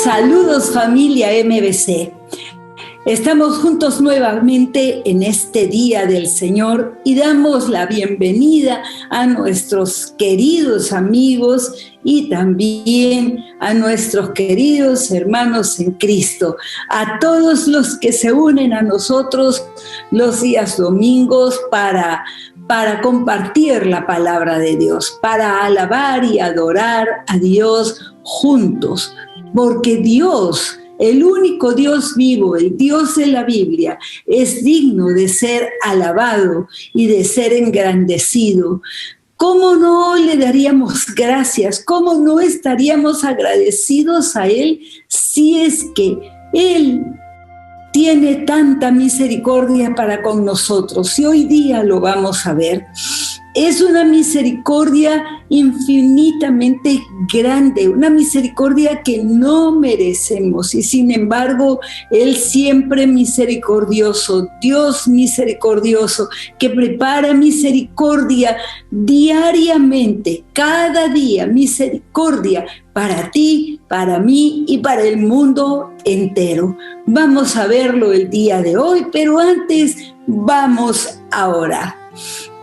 Saludos familia MBC. Estamos juntos nuevamente en este Día del Señor y damos la bienvenida a nuestros queridos amigos y también a nuestros queridos hermanos en Cristo, a todos los que se unen a nosotros los días domingos para compartir la palabra de Dios, para alabar y adorar a Dios juntos, porque Dios, el único Dios vivo, el Dios de la Biblia, es digno de ser alabado y de ser engrandecido. ¿Cómo no le daríamos gracias? ¿Cómo no estaríamos agradecidos a Él si es que Él tiene tanta misericordia para con nosotros? Y hoy día lo vamos a ver. Es una misericordia infinitamente grande, una misericordia que no merecemos y sin embargo Él siempre misericordioso, Dios misericordioso, que prepara misericordia diariamente, cada día misericordia para ti, para mí y para el mundo entero. Vamos a verlo el día de hoy, pero antes vamos a orar.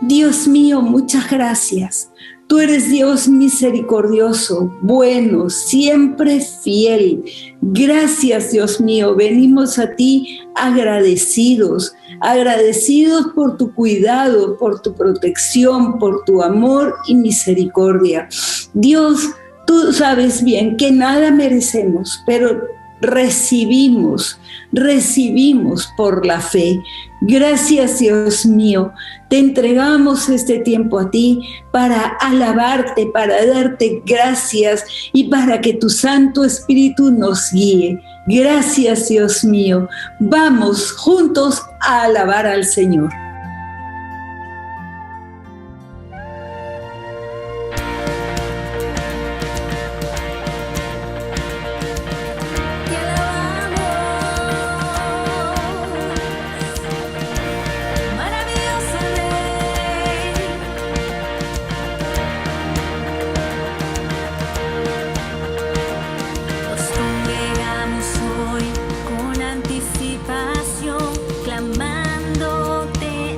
Dios mío, muchas gracias. Tú eres Dios misericordioso, bueno, siempre fiel. Gracias, Dios mío. Venimos a ti agradecidos por tu cuidado, por tu protección, por tu amor y misericordia. Dios, tú sabes bien que nada merecemos, pero recibimos por la fe. Gracias, Dios mío. Te entregamos este tiempo a ti para alabarte, para darte gracias y para que tu Santo Espíritu nos guíe. Gracias, Dios mío. Vamos juntos a alabar al Señor. Hoy con anticipación, clamándote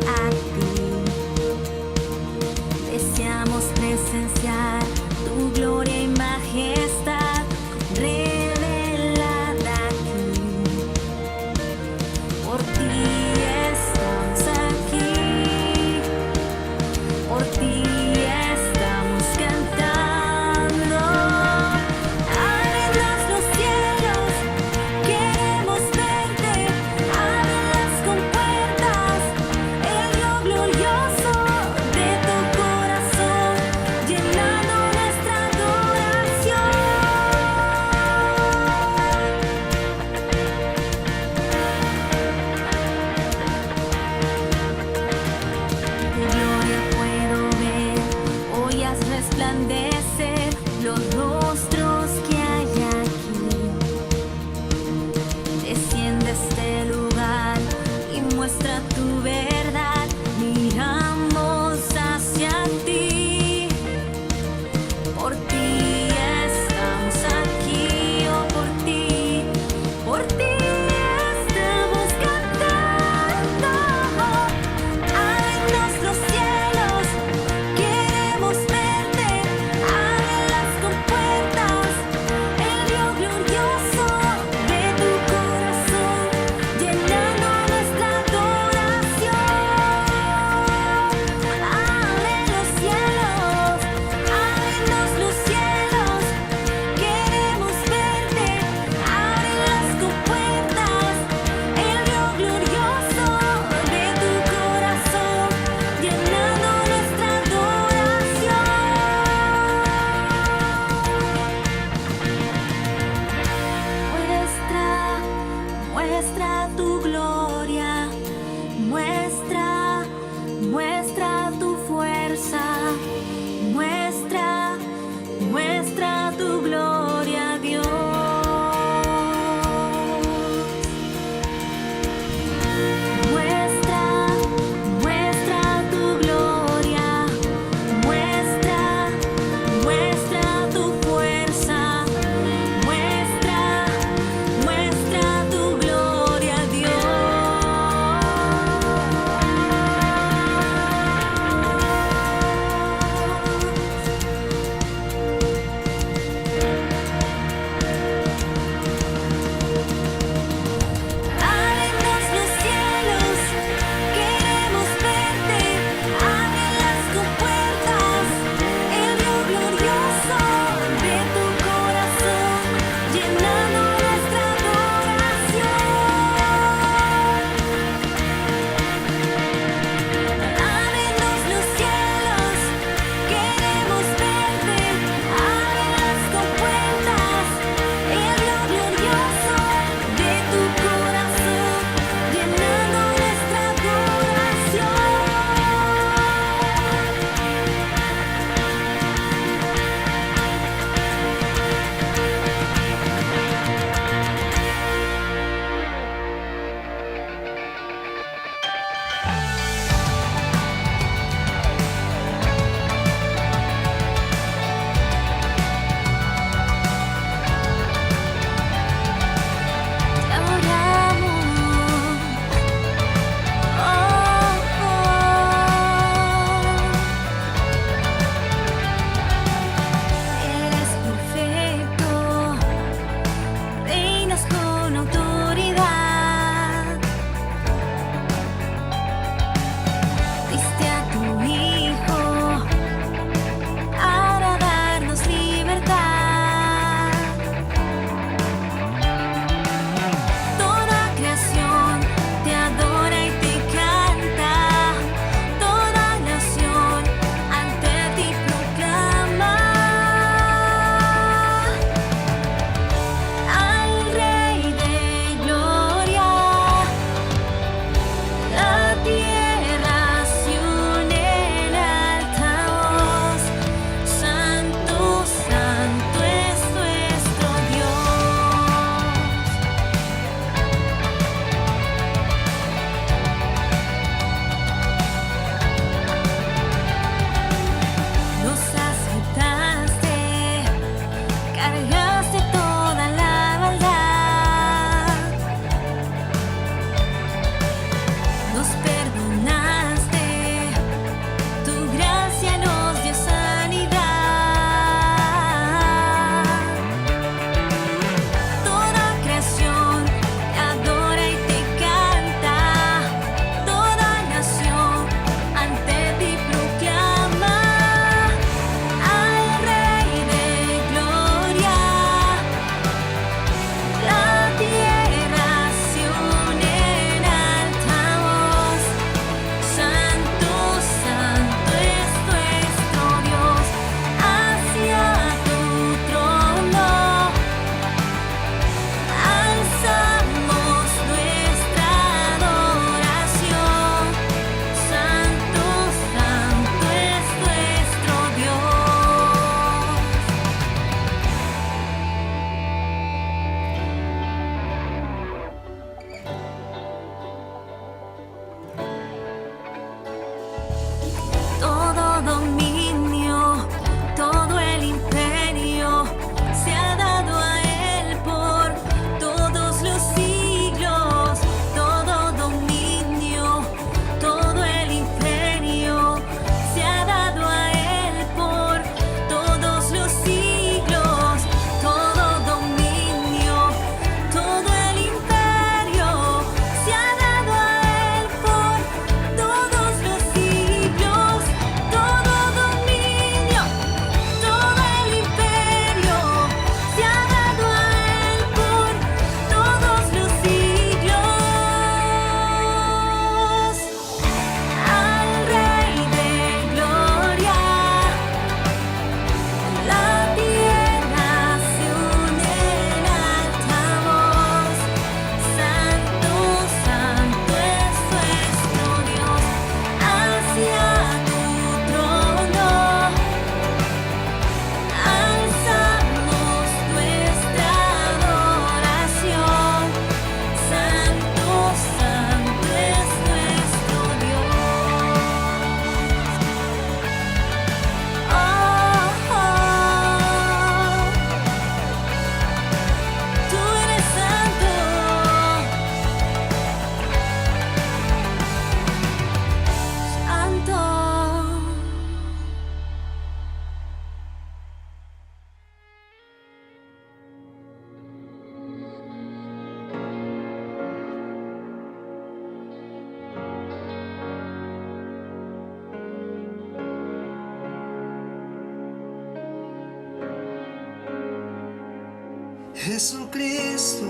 Jesucristo,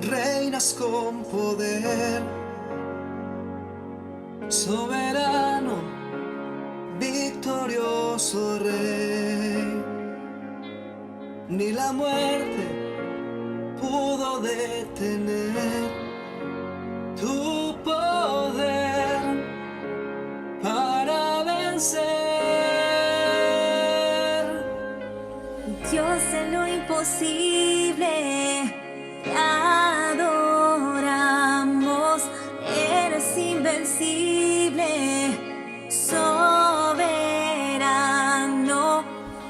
reinas con poder, soberano, victorioso Rey. Ni la muerte pudo detener tu poder para vencer. Dios de lo imposible, te adoramos, eres invencible, soberano,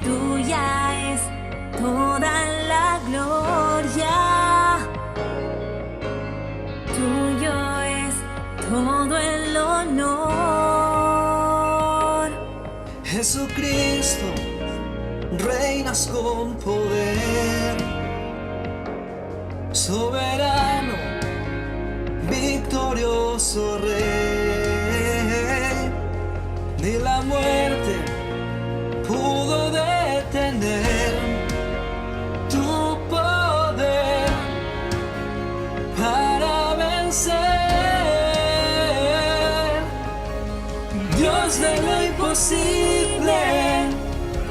tuya es toda la gloria, tuyo es todo el honor. Jesucristo, reinas con poder, soberano, victorioso Rey. Ni la muerte pudo detener tu poder para vencer. Dios de lo imposible,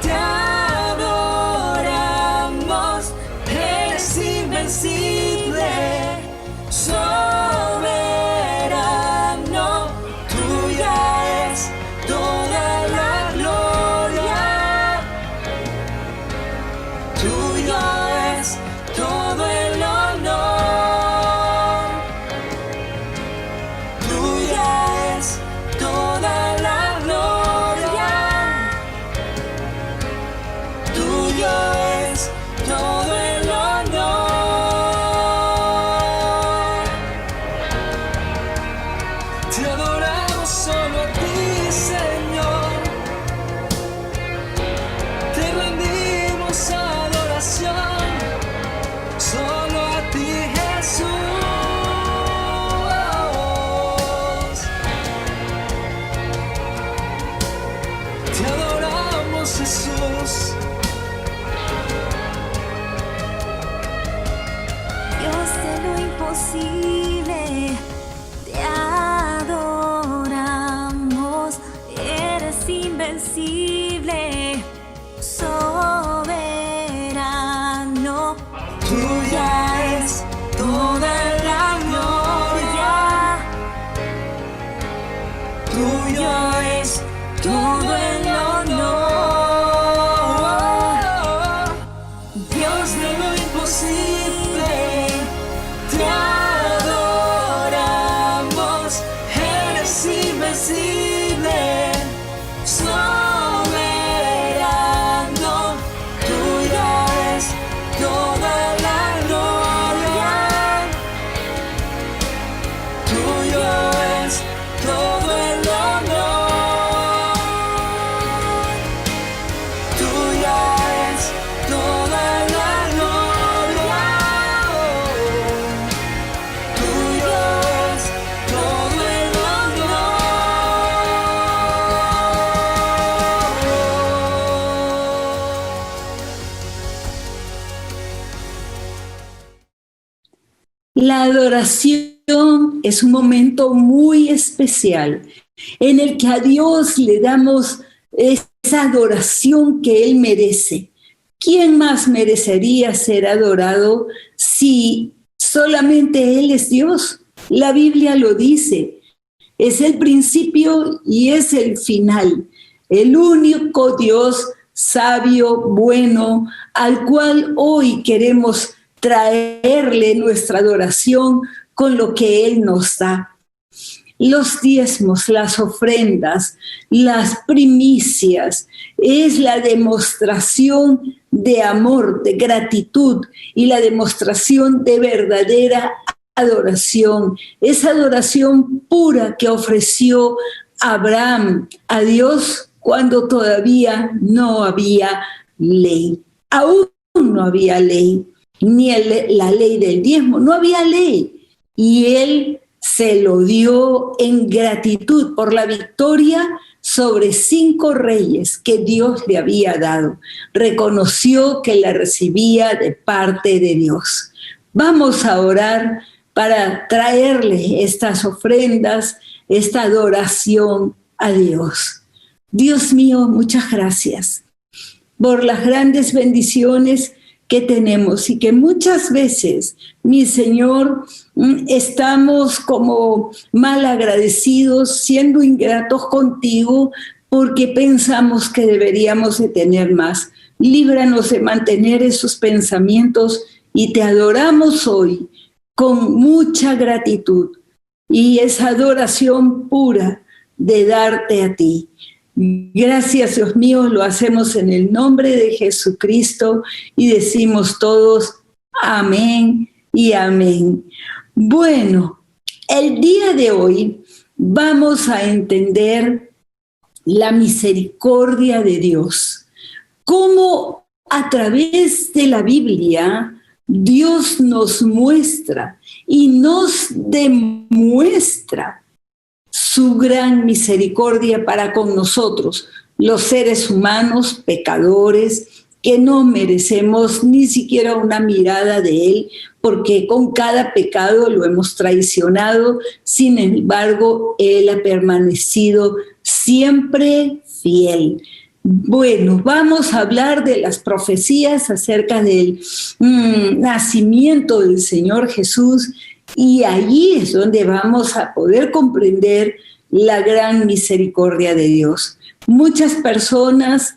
te adoramos, eres invencible, soberano, tuya es toda la gloria, tuyo es todo el honor, tuya es toda la gloria, tuyo es todo el honor. Te adoramos solo a ti, Señor. Te rendimos adoración solo a ti, Jesús. Te adoramos, Jesús. Dios de lo imposible, te adoramos, eres invencible, soberano, tuya es toda la gloria, tuyo es todo el honor. Dios de lo imposible, te adoramos, eres invencible, soberano, tuya es toda la gloria, tuyo es todo el honor, tuya es toda la gloria, tuyo es todo el honor. La adoración es un momento muy especial en el que a Dios le damos esa adoración que Él merece. ¿Quién más merecería ser adorado si solamente Él es Dios? La Biblia lo dice. Es el principio y es el final. El único Dios sabio, bueno, al cual hoy queremos traerle nuestra adoración con lo que Él nos da. Los diezmos, las ofrendas, las primicias, es la demostración de amor, de gratitud y la demostración de verdadera adoración. Esa adoración pura que ofreció Abraham a Dios cuando todavía no había ley. Aún no había ley, ni la ley del diezmo, no había ley. Y él se lo dio en gratitud por la victoria sobre 5 reyes que Dios le había dado. Reconoció que la recibía de parte de Dios. Vamos a orar para traerle estas ofrendas, esta adoración a Dios. Dios mío, muchas gracias por las grandes bendiciones que tenemos y que muchas veces, mi Señor, estamos como mal agradecidos, siendo ingratos contigo, porque pensamos que deberíamos de tener más. Líbranos de mantener esos pensamientos y te adoramos hoy con mucha gratitud y esa adoración pura de darte a ti. Gracias, Dios mío, lo hacemos en el nombre de Jesucristo y decimos todos amén y amén. Bueno, el día de hoy vamos a entender la misericordia de Dios, cómo a través de la Biblia Dios nos muestra y nos demuestra su gran misericordia para con nosotros, los seres humanos pecadores, que no merecemos ni siquiera una mirada de Él, porque con cada pecado lo hemos traicionado. Sin embargo, Él ha permanecido siempre fiel. Bueno, vamos a hablar de las profecías acerca del nacimiento del Señor Jesús, y allí es donde vamos a poder comprender la gran misericordia de Dios. Muchas personas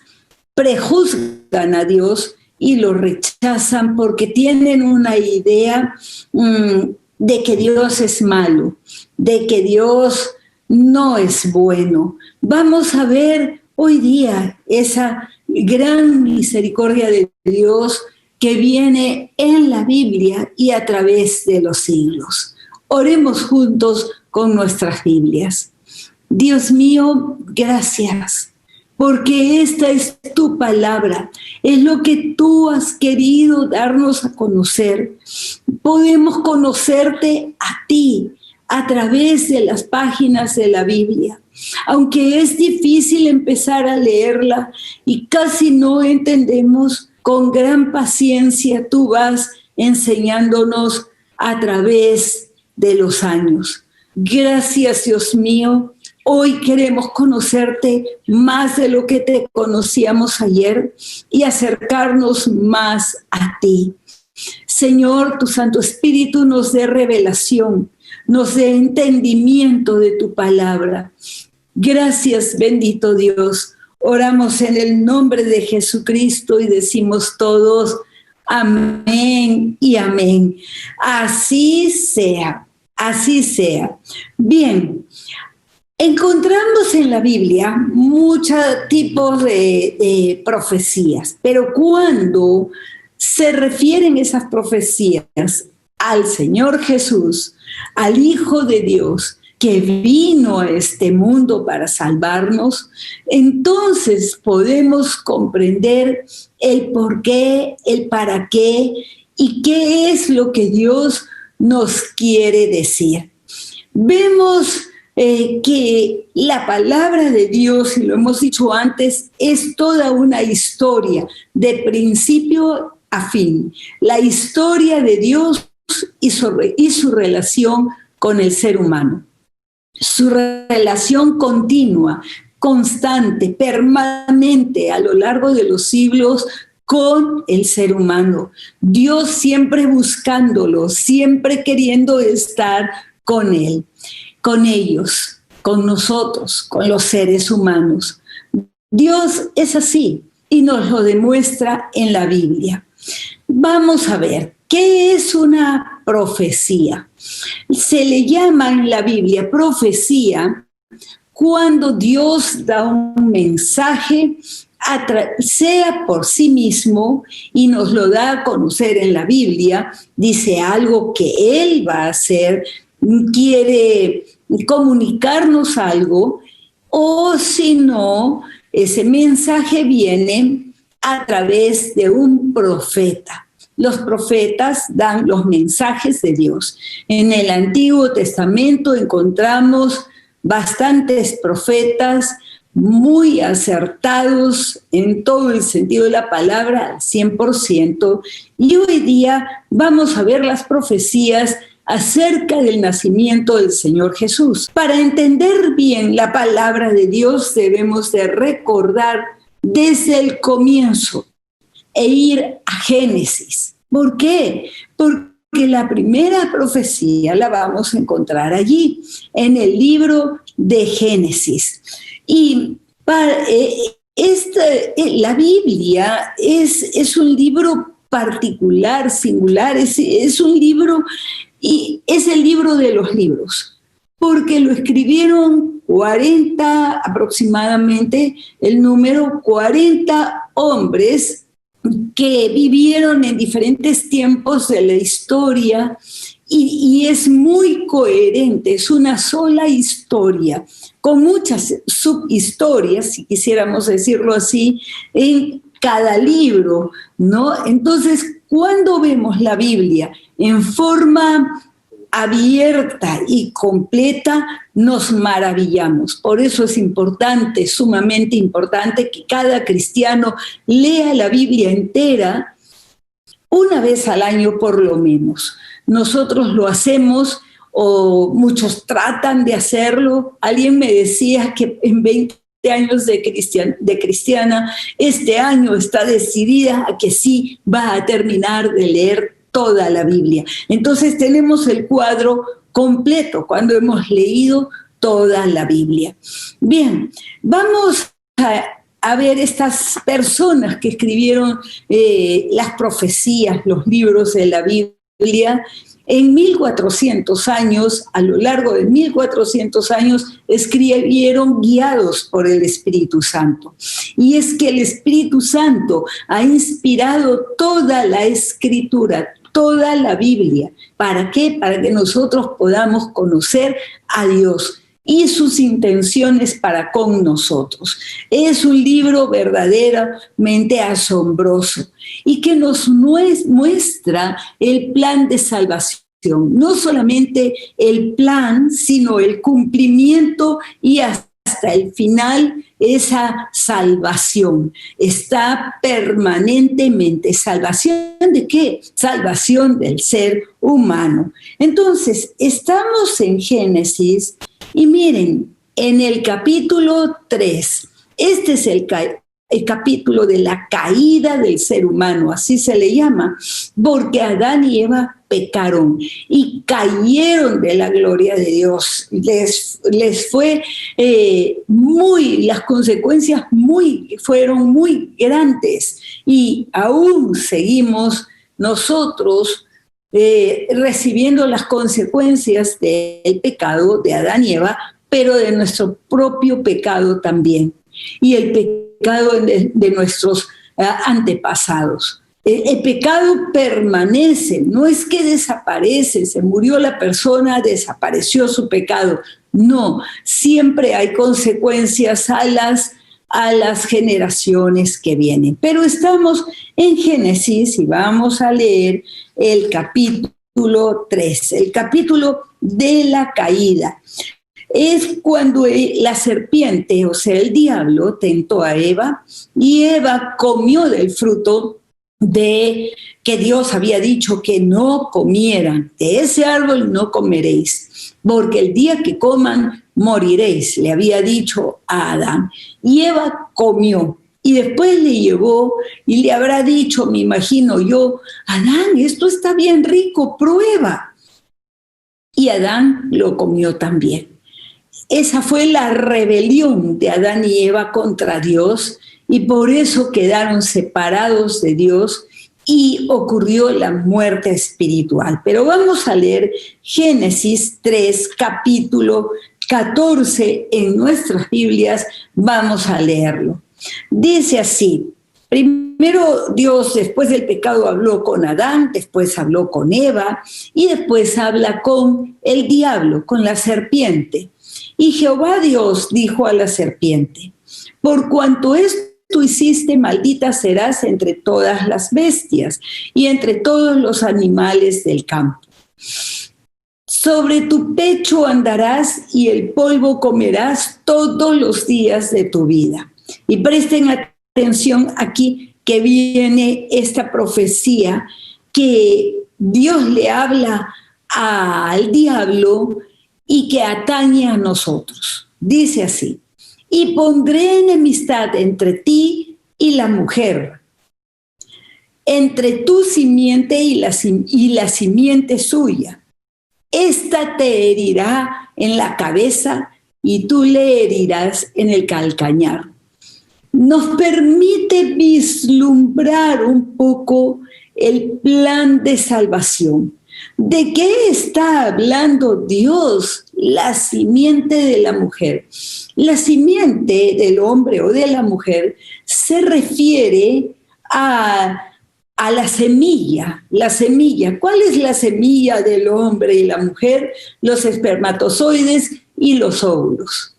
prejuzgan a Dios y lo rechazan porque tienen una idea de que Dios es malo, de que Dios no es bueno. Vamos a ver hoy día esa gran misericordia de Dios que viene en la Biblia y a través de los siglos. Oremos juntos con nuestras Biblias. Dios mío, gracias, porque esta es tu palabra, es lo que tú has querido darnos a conocer. Podemos conocerte a ti a través de las páginas de la Biblia. Aunque es difícil empezar a leerla y casi no entendemos, con gran paciencia tú vas enseñándonos a través de los años. Gracias, Dios mío. Hoy queremos conocerte más de lo que te conocíamos ayer y acercarnos más a ti. Señor, tu Santo Espíritu nos dé revelación, nos dé entendimiento de tu palabra. Gracias, bendito Dios. Oramos en el nombre de Jesucristo y decimos todos amén y amén. Así sea, así sea. Bien, encontramos en la Biblia muchos tipos de profecías, pero cuando se refieren esas profecías al Señor Jesús, al Hijo de Dios, que vino a este mundo para salvarnos, entonces podemos comprender el por qué, el para qué y qué es lo que Dios nos quiere decir. Vemos que la palabra de Dios, y lo hemos dicho antes, es toda una historia de principio a fin. La historia de Dios y su relación con el ser humano. Su relación continua, constante, permanente a lo largo de los siglos con el ser humano. Dios siempre buscándolo, siempre queriendo estar con él, con ellos, con nosotros, con los seres humanos. Dios es así y nos lo demuestra en la Biblia. Vamos a ver, ¿qué es una profecía? Se le llama en la Biblia profecía cuando Dios da un mensaje, sea por sí mismo, y nos lo da a conocer en la Biblia, dice algo que Él va a hacer, quiere comunicarnos algo, o si no, ese mensaje viene a través de un profeta. Los profetas dan los mensajes de Dios. En el Antiguo Testamento encontramos bastantes profetas, muy acertados en todo el sentido de la palabra, al 100%, y hoy día vamos a ver las profecías acerca del nacimiento del Señor Jesús. Para entender bien la palabra de Dios debemos de recordar desde el comienzo e ir a Génesis. ¿Por qué? Porque la primera profecía la vamos a encontrar allí, en el libro de Génesis. Y la Biblia es un libro particular, singular, es un libro, y es el libro de los libros, porque lo escribieron 40 aproximadamente, el número 40 hombres que vivieron en diferentes tiempos de la historia, y es muy coherente, es una sola historia, con muchas subhistorias, si quisiéramos decirlo así, en cada libro, ¿no? Entonces, cuando vemos la Biblia en forma abierta y completa, nos maravillamos. Por eso es importante, sumamente importante, que cada cristiano lea la Biblia entera una vez al año por lo menos. Nosotros lo hacemos, o muchos tratan de hacerlo. Alguien me decía que en 20 años de cristiana, este año está decidida a que sí va a terminar de leer toda la Biblia. Entonces tenemos el cuadro completo cuando hemos leído toda la Biblia. Bien, vamos a ver estas personas que escribieron las profecías, los libros de la Biblia. En 1400 años, a lo largo de 1400 años, escribieron guiados por el Espíritu Santo. Y es que el Espíritu Santo ha inspirado toda la Escritura, toda la Biblia. ¿Para qué? Para que nosotros podamos conocer a Dios y sus intenciones para con nosotros. Es un libro verdaderamente asombroso y que nos muestra el plan de salvación. No solamente el plan, sino el cumplimiento y hasta el final, esa salvación. Está permanentemente. ¿Salvación de qué? Salvación del ser humano. Entonces, estamos en Génesis. Y miren, en el capítulo 3, este es el capítulo de la caída del ser humano, así se le llama, porque Adán y Eva pecaron y cayeron de la gloria de Dios. Les fue las consecuencias fueron muy grandes, y aún seguimos nosotros recibiendo las consecuencias del pecado de Adán y Eva, pero de nuestro propio pecado también, y el pecado de nuestros antepasados. El pecado permanece, no es que desaparece, se murió la persona, desapareció su pecado. No, siempre hay consecuencias a las generaciones que vienen. Pero estamos en Génesis y vamos a leer el capítulo 3, el capítulo de la caída. Es cuando la serpiente, o sea, el diablo, tentó a Eva, y Eva comió del fruto de que Dios había dicho que no comieran. De ese árbol no comeréis, porque el día que coman moriréis, le había dicho a Adán. Y Eva comió, y después le llevó y le habrá dicho, me imagino yo, Adán, esto está bien rico, prueba. Y Adán lo comió también. Esa fue la rebelión de Adán y Eva contra Dios, y por eso quedaron separados de Dios y ocurrió la muerte espiritual. Pero vamos a leer Génesis 3, capítulo 14 en nuestras Biblias, vamos a leerlo. Dice así: primero Dios, después del pecado, habló con Adán, después habló con Eva y después habla con el diablo, con la serpiente. Y Jehová Dios dijo a la serpiente: por cuanto tú hiciste, maldita serás entre todas las bestias y entre todos los animales del campo. Sobre tu pecho andarás y el polvo comerás todos los días de tu vida. Y presten atención aquí que viene esta profecía que Dios le habla al diablo y que atañe a nosotros. Dice así: y pondré enemistad entre ti y la mujer, entre tu simiente y la simiente suya. Esta te herirá en la cabeza y tú le herirás en el calcañar. Nos permite vislumbrar un poco el plan de salvación. ¿De qué está hablando Dios? La simiente de la mujer. La simiente del hombre o de la mujer se refiere a la semilla. La semilla. ¿Cuál es la semilla del hombre y la mujer? Los espermatozoides y los óvulos.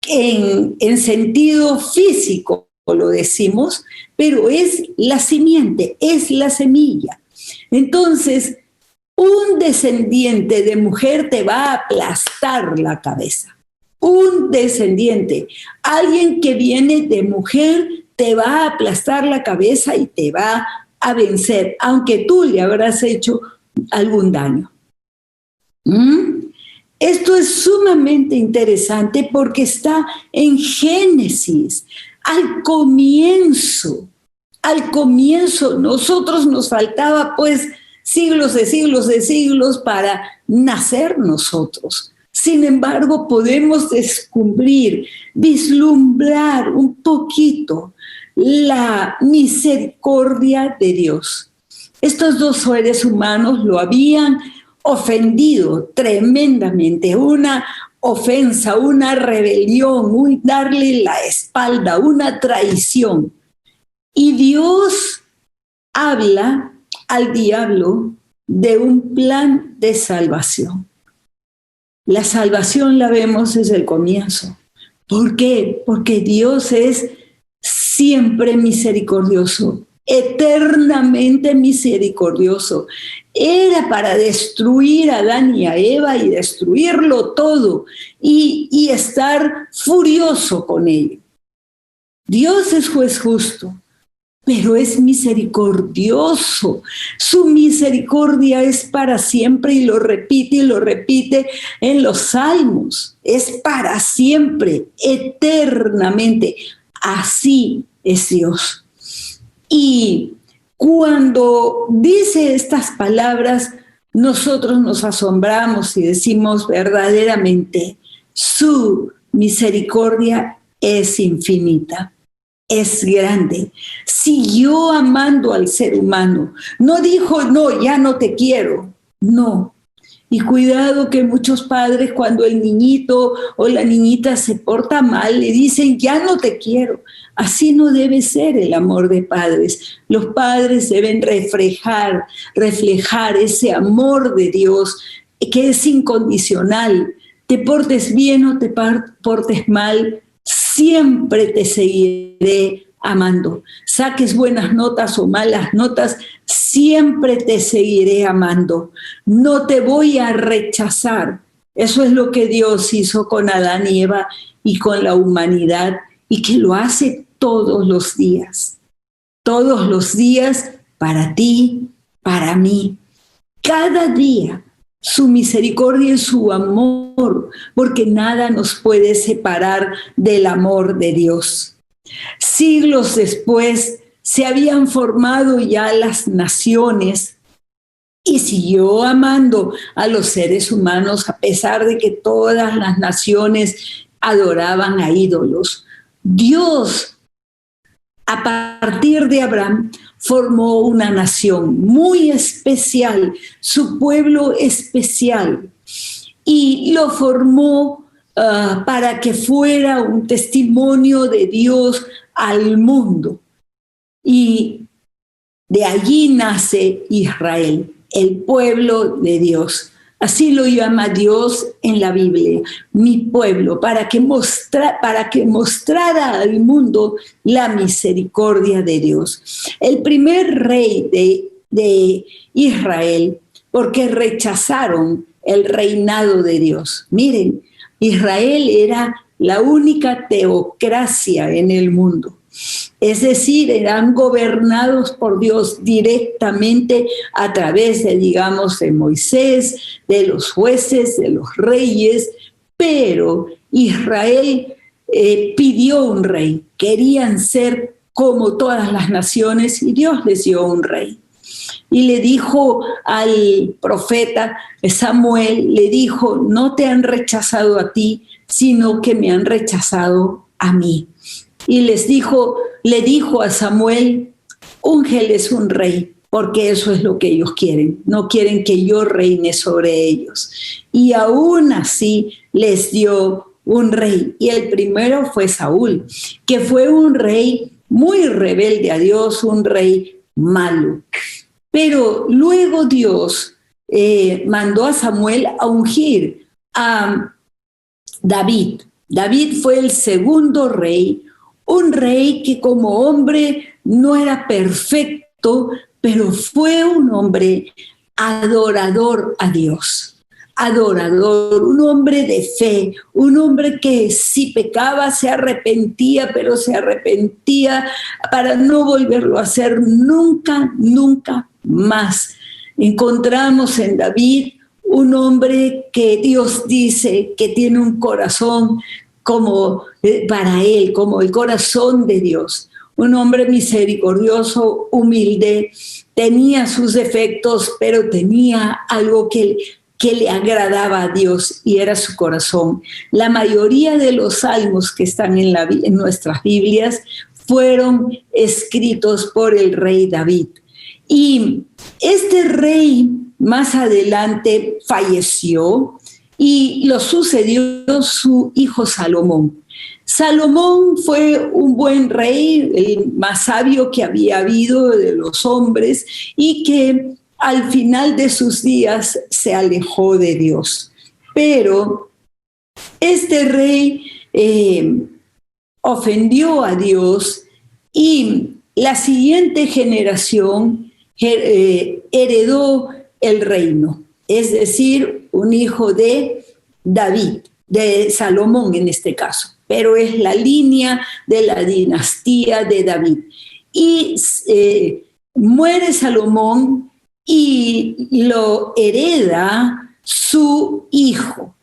En sentido físico lo decimos, pero es la simiente, es la semilla. Entonces, un descendiente de mujer te va a aplastar la cabeza. Un descendiente, alguien que viene de mujer, te va a aplastar la cabeza y te va a vencer, aunque tú le habrás hecho algún daño. Esto es sumamente interesante porque está en Génesis, al comienzo. Nosotros nos faltaba pues siglos de siglos para nacer nosotros. Sin embargo, podemos descubrir, vislumbrar un poquito la misericordia de Dios. Estos dos seres humanos lo habían ofendido tremendamente, una ofensa, una rebelión, un darle la espalda, una traición. Y Dios habla al diablo de un plan de salvación. La salvación la vemos desde el comienzo. ¿Por qué? Porque Dios es siempre misericordioso, eternamente misericordioso. Era para destruir a Adán y a Eva y destruirlo todo y estar furioso con ello. Dios es juez justo, pero es misericordioso. Su misericordia es para siempre y lo repite en los salmos. Es para siempre, eternamente. Así es Dios. Y cuando dice estas palabras, nosotros nos asombramos y decimos verdaderamente, su misericordia es infinita, es grande. Siguió amando al ser humano. No dijo, no, ya no te quiero. No. Y cuidado que muchos padres, cuando el niñito o la niñita se porta mal, le dicen, ya no te quiero. Así no debe ser el amor de padres. Los padres deben reflejar ese amor de Dios que es incondicional. Te portes bien o te portes mal, siempre te seguiré amando. Saques buenas notas o malas notas, siempre te seguiré amando. No te voy a rechazar. Eso es lo que Dios hizo con Adán y Eva y con la humanidad, y que lo hace todos los días para ti, para mí. Cada día su misericordia y su amor, porque nada nos puede separar del amor de Dios. Siglos después se habían formado ya las naciones y siguió amando a los seres humanos a pesar de que todas las naciones adoraban a ídolos. Dios, a partir de Abraham, formó una nación muy especial, su pueblo especial, y lo formó para que fuera un testimonio de Dios al mundo. Y de allí nace Israel, el pueblo de Dios. Así lo llama Dios en la Biblia, mi pueblo, para que mostrara al mundo la misericordia de Dios. El primer rey de Israel, porque rechazaron el reinado de Dios. Miren, Israel era la única teocracia en el mundo. Es decir, eran gobernados por Dios directamente a través de, digamos, de Moisés, de los jueces, de los reyes, pero Israel pidió un rey. Querían ser como todas las naciones y Dios les dio un rey. Y le dijo al profeta Samuel, le dijo, no te han rechazado a ti, sino que me han rechazado a mí. Y le dijo a Samuel, úngeles un rey, porque eso es lo que ellos quieren. No quieren que yo reine sobre ellos. Y aún así les dio un rey. Y el primero fue Saúl, que fue un rey muy rebelde a Dios, un rey malo. Pero luego Dios mandó a Samuel a ungir a David. David fue el segundo rey, un rey que como hombre no era perfecto, pero fue un hombre adorador a Dios, adorador, un hombre de fe, un hombre que si pecaba se arrepentía, pero se arrepentía para no volverlo a hacer nunca, nunca más. Encontramos en David un hombre que Dios dice que tiene un corazón como para él, como el corazón de Dios. Un hombre misericordioso, humilde, tenía sus defectos, pero tenía algo que le agradaba a Dios y era su corazón. La mayoría de los salmos que están en nuestras Biblias fueron escritos por el rey David. Y este rey más adelante falleció y lo sucedió su hijo Salomón. Salomón fue un buen rey, el más sabio que había habido de los hombres y que al final de sus días se alejó de Dios. Pero este rey ofendió a Dios y la siguiente generación heredó el reino, es decir, un hijo de David, de Salomón en este caso, pero es la línea de la dinastía de David. Y muere Salomón y lo hereda su hijo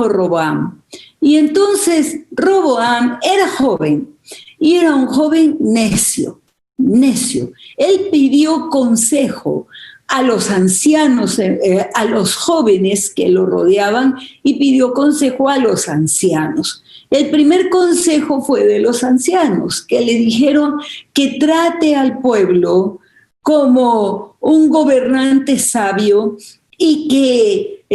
Roboam. Y entonces Roboam era joven y era un joven necio. Él pidió consejo a los ancianos, a los jóvenes que lo rodeaban y pidió consejo a los ancianos. El primer consejo fue de los ancianos, que le dijeron que trate al pueblo como un gobernante sabio y que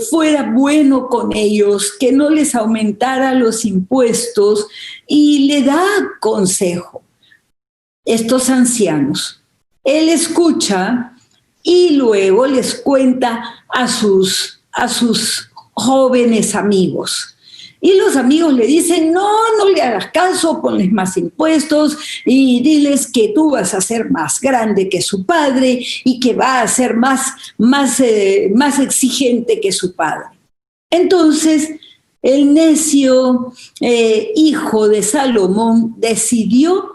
fuera bueno con ellos, que no les aumentara los impuestos, y le da consejo. Estos ancianos, él escucha y luego les cuenta a sus jóvenes amigos. Y los amigos le dicen, no le hagas caso, ponles más impuestos y diles que tú vas a ser más grande que su padre y que va a ser más exigente que su padre. Entonces, el necio hijo de Salomón decidió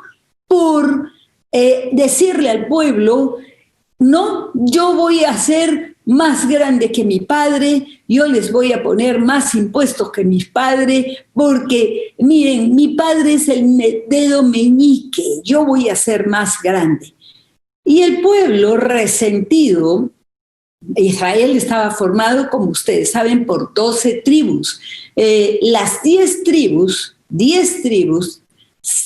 por decirle al pueblo, no, yo voy a ser más grande que mi padre, yo les voy a poner más impuestos que mi padre, porque miren, mi padre es el dedo meñique, yo voy a ser más grande. Y el pueblo resentido, Israel estaba formado, como ustedes saben, por 12 tribus. Las 10 tribus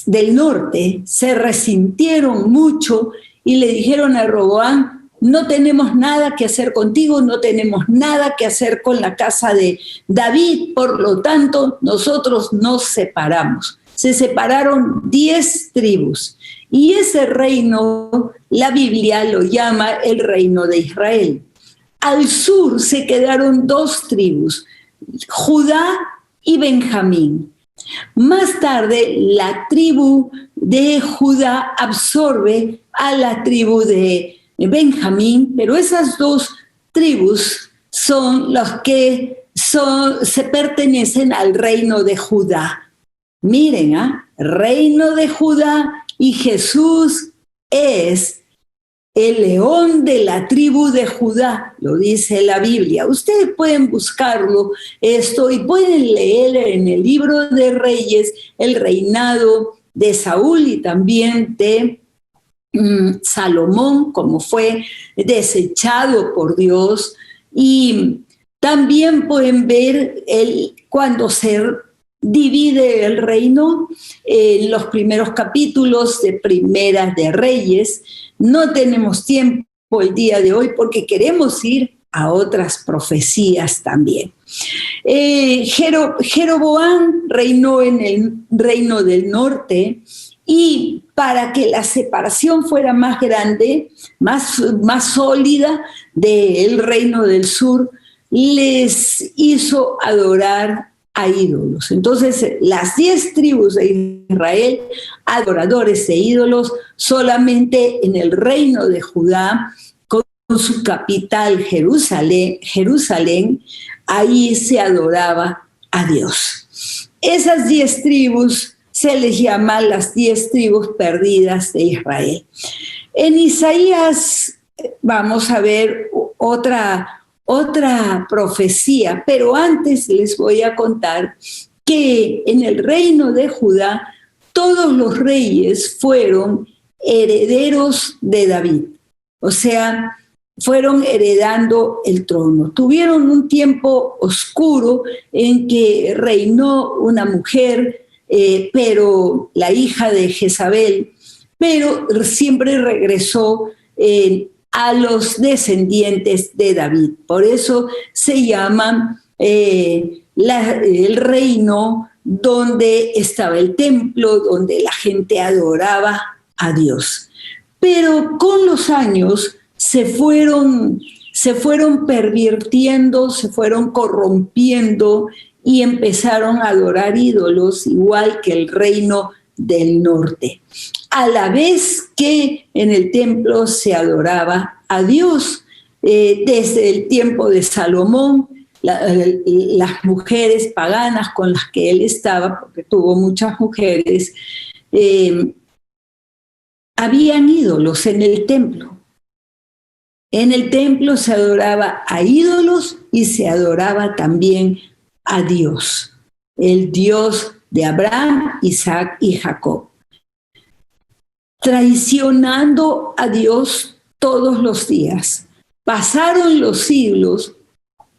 del norte se resintieron mucho y le dijeron a Roboam, no tenemos nada que hacer contigo, no tenemos nada que hacer con la casa de David, por lo tanto, nosotros nos separamos. Se separaron 10 tribus y ese reino, la Biblia lo llama el reino de Israel. Al sur se quedaron 2 tribus, Judá y Benjamín. Más tarde, la tribu de Judá absorbe a la tribu de Benjamín, pero esas 2 tribus son los que se pertenecen al reino de Judá. Miren, reino de Judá, y Jesús es el león de la tribu de Judá, lo dice la Biblia. Ustedes pueden buscarlo esto y pueden leer en el libro de Reyes el reinado de Saúl y también de Salomón, como fue desechado por Dios. Y también pueden ver cuando se divide el reino en los primeros capítulos de Primeras de Reyes. No tenemos tiempo el día de hoy porque queremos ir a otras profecías también. Jeroboam reinó en el reino del norte, y para que la separación fuera más grande, más sólida del reino del sur, les hizo adorar a ídolos. Entonces, las 10 tribus de Israel, adoradores de ídolos, solamente en el reino de Judá, con su capital Jerusalén, ahí se adoraba a Dios. Esas 10 tribus se les llama las 10 tribus perdidas de Israel. En Isaías vamos a ver otra profecía, pero antes les voy a contar que en el reino de Judá todos los reyes fueron herederos de David, o sea, fueron heredando el trono. Tuvieron un tiempo oscuro en que reinó una mujer, pero la hija de Jezabel, pero siempre regresó a los descendientes de David. Por eso se llama el reino donde estaba el templo, donde la gente adoraba a Dios. Pero con los años se fueron pervirtiendo, se fueron corrompiendo y empezaron a adorar ídolos, igual que el reino del norte. A la vez que en el templo se adoraba a Dios, desde el tiempo de Salomón, las mujeres paganas con las que él estaba, porque tuvo muchas mujeres, habían ídolos en el templo. En el templo se adoraba a ídolos y se adoraba también a Dios, el Dios de Abraham, Isaac y Jacob, traicionando a Dios todos los días. Pasaron los siglos,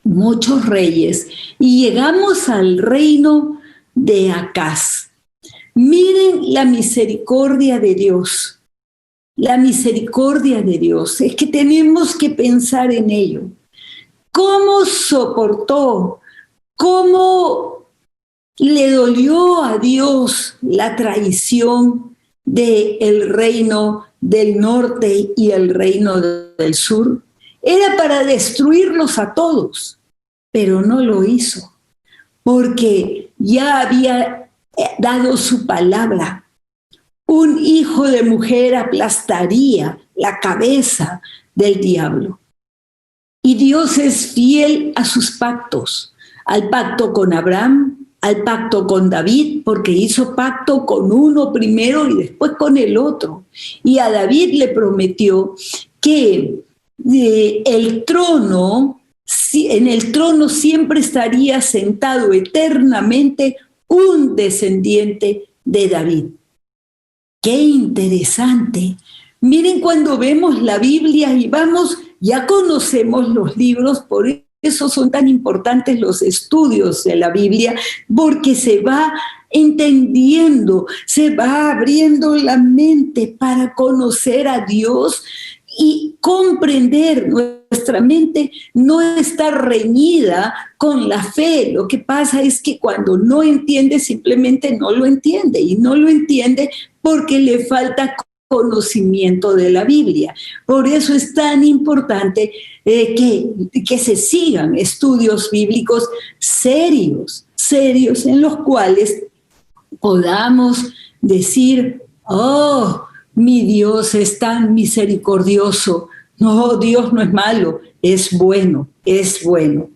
muchos reyes, y llegamos al reino de Acaz. Miren la misericordia de Dios. La misericordia de Dios, es que tenemos que pensar en ello. ¿Cómo soportó? ¿Cómo le dolió a Dios la traición del reino del norte y el reino del sur? Era para destruirlos a todos, pero no lo hizo, porque ya había dado su palabra. Un hijo de mujer aplastaría la cabeza del diablo. Y Dios es fiel a sus pactos, al pacto con Abraham, al pacto con David, porque hizo pacto con uno primero y después con el otro. Y a David le prometió que el trono, en el trono siempre estaría sentado eternamente un descendiente de David. ¡Qué interesante! Miren, cuando vemos la Biblia y ya conocemos los libros, por eso son tan importantes los estudios de la Biblia, porque se va entendiendo, se va abriendo la mente para conocer a Dios y comprender. Nuestra mente no está reñida con la fe. Lo que pasa es que cuando no entiende, simplemente no lo entiende, y no lo entiende porque le falta conocimiento de la Biblia. Por eso es tan importante que se sigan estudios bíblicos serios, en los cuales podamos decir: oh, mi Dios es tan misericordioso. No, Dios no es malo, es bueno, es bueno.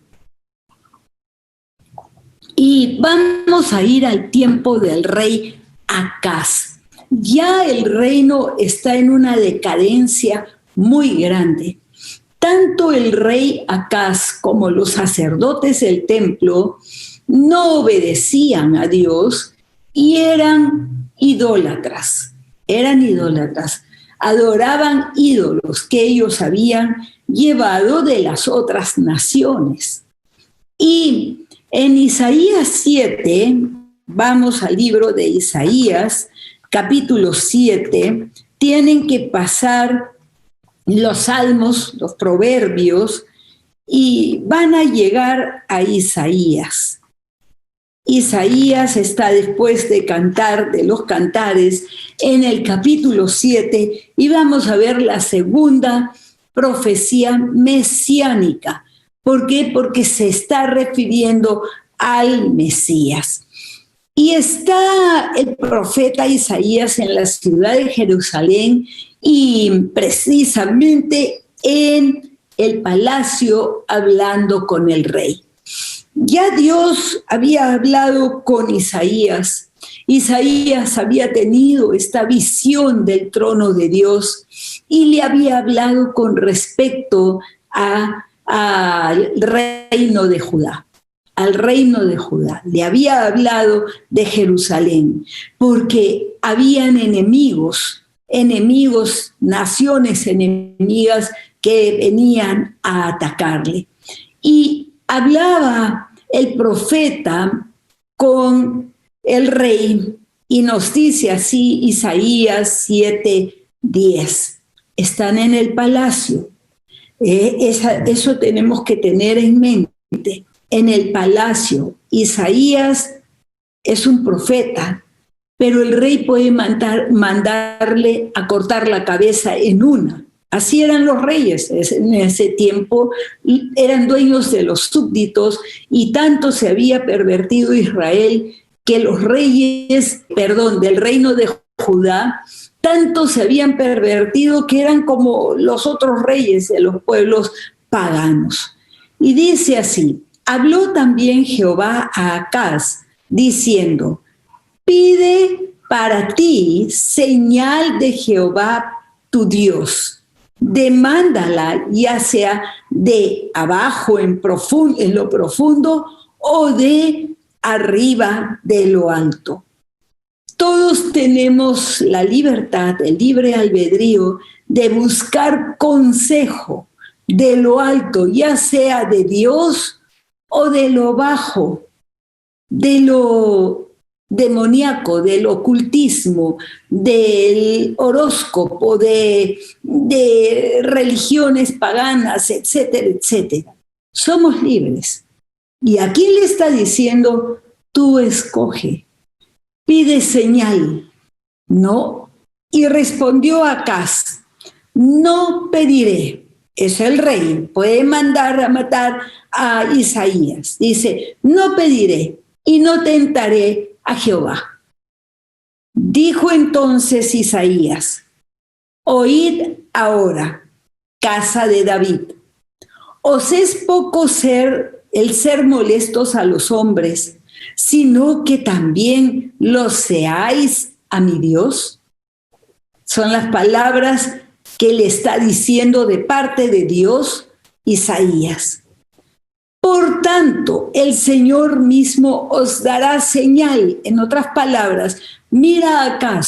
Y vamos a ir al tiempo del rey Acaz. Ya el reino está en una decadencia muy grande. Tanto el rey Acaz como los sacerdotes del templo no obedecían a Dios y eran idólatras. Adoraban ídolos que ellos habían llevado de las otras naciones. Y en Isaías 7, vamos al libro de Isaías, capítulo 7, tienen que pasar los salmos, los proverbios, y van a llegar a Isaías. Isaías está después de cantar, de los cantares, en el capítulo 7, y vamos a ver la segunda profecía mesiánica. ¿Por qué? Porque se está refiriendo al Mesías. Y está el profeta Isaías en la ciudad de Jerusalén y precisamente en el palacio hablando con el rey. Ya Dios había hablado con Isaías. Isaías había tenido esta visión del trono de Dios y le había hablado con respecto al reino de Judá. Al reino de Judá. Le había hablado de Jerusalén, porque habían enemigos, naciones enemigas que venían a atacarle. Y hablaba el profeta con el rey y nos dice así Isaías 7:10. Están en el palacio. Eso tenemos que tener en mente. En el palacio, Isaías es un profeta, pero el rey puede mandarle a cortar la cabeza en una. Así eran los reyes en ese tiempo, eran dueños de los súbditos y tanto se había pervertido Israel que los reyes, del reino de Judá, tanto se habían pervertido que eran como los otros reyes de los pueblos paganos. Y dice así: habló también Jehová a Acaz, diciendo: pide para ti señal de Jehová tu Dios. Demándala, ya sea de abajo en lo profundo o de arriba de lo alto. Todos tenemos la libertad, el libre albedrío de buscar consejo de lo alto, ya sea de Dios o de lo bajo, de lo demoníaco, del ocultismo, del horóscopo, de religiones paganas, etcétera, etcétera. Somos libres. Y aquí le está diciendo: tú escoge, pide señal, ¿no? Y respondió Acaz: no pediré. Es el rey, puede mandar a matar a Isaías. Dice: no pediré y no tentaré a Jehová. Dijo entonces Isaías: oíd ahora, casa de David. ¿Os es poco el ser molestos a los hombres, sino que también lo seáis a mi Dios? Son las palabras que le está diciendo de parte de Dios Isaías. Por tanto, el Señor mismo os dará señal. En otras palabras, mira acá,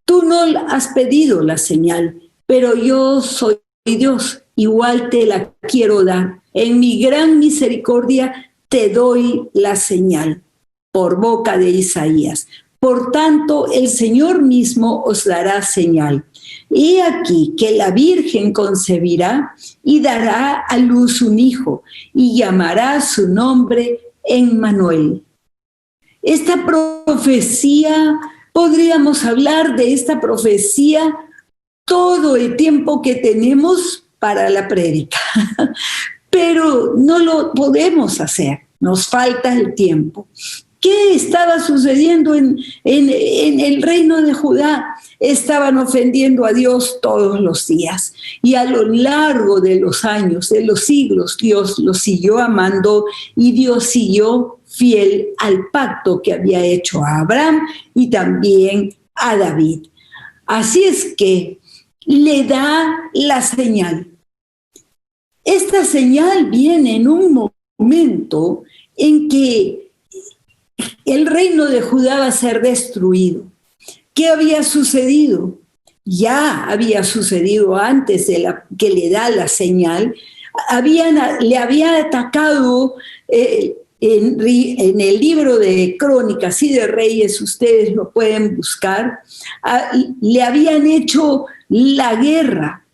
tú no has pedido la señal, pero yo soy Dios, igual te la quiero dar. En mi gran misericordia te doy la señal, por boca de Isaías. Por tanto, el Señor mismo os dará señal. He aquí que la Virgen concebirá y dará a luz un hijo, y llamará su nombre Emmanuel. Esta profecía, podríamos hablar de esta profecía todo el tiempo que tenemos para la prédica, pero no lo podemos hacer, nos falta el tiempo. ¿Qué estaba sucediendo en el reino de Judá? Estaban ofendiendo a Dios todos los días. Y a lo largo de los años, de los siglos, Dios los siguió amando y Dios siguió fiel al pacto que había hecho a Abraham y también a David. Así es que le da la señal. Esta señal viene en un momento en que el reino de Judá va a ser destruido. ¿Qué había sucedido? Ya había sucedido antes de que le da la señal. Le había atacado en el libro de Crónicas y de Reyes, ustedes lo pueden buscar, le habían hecho la guerra.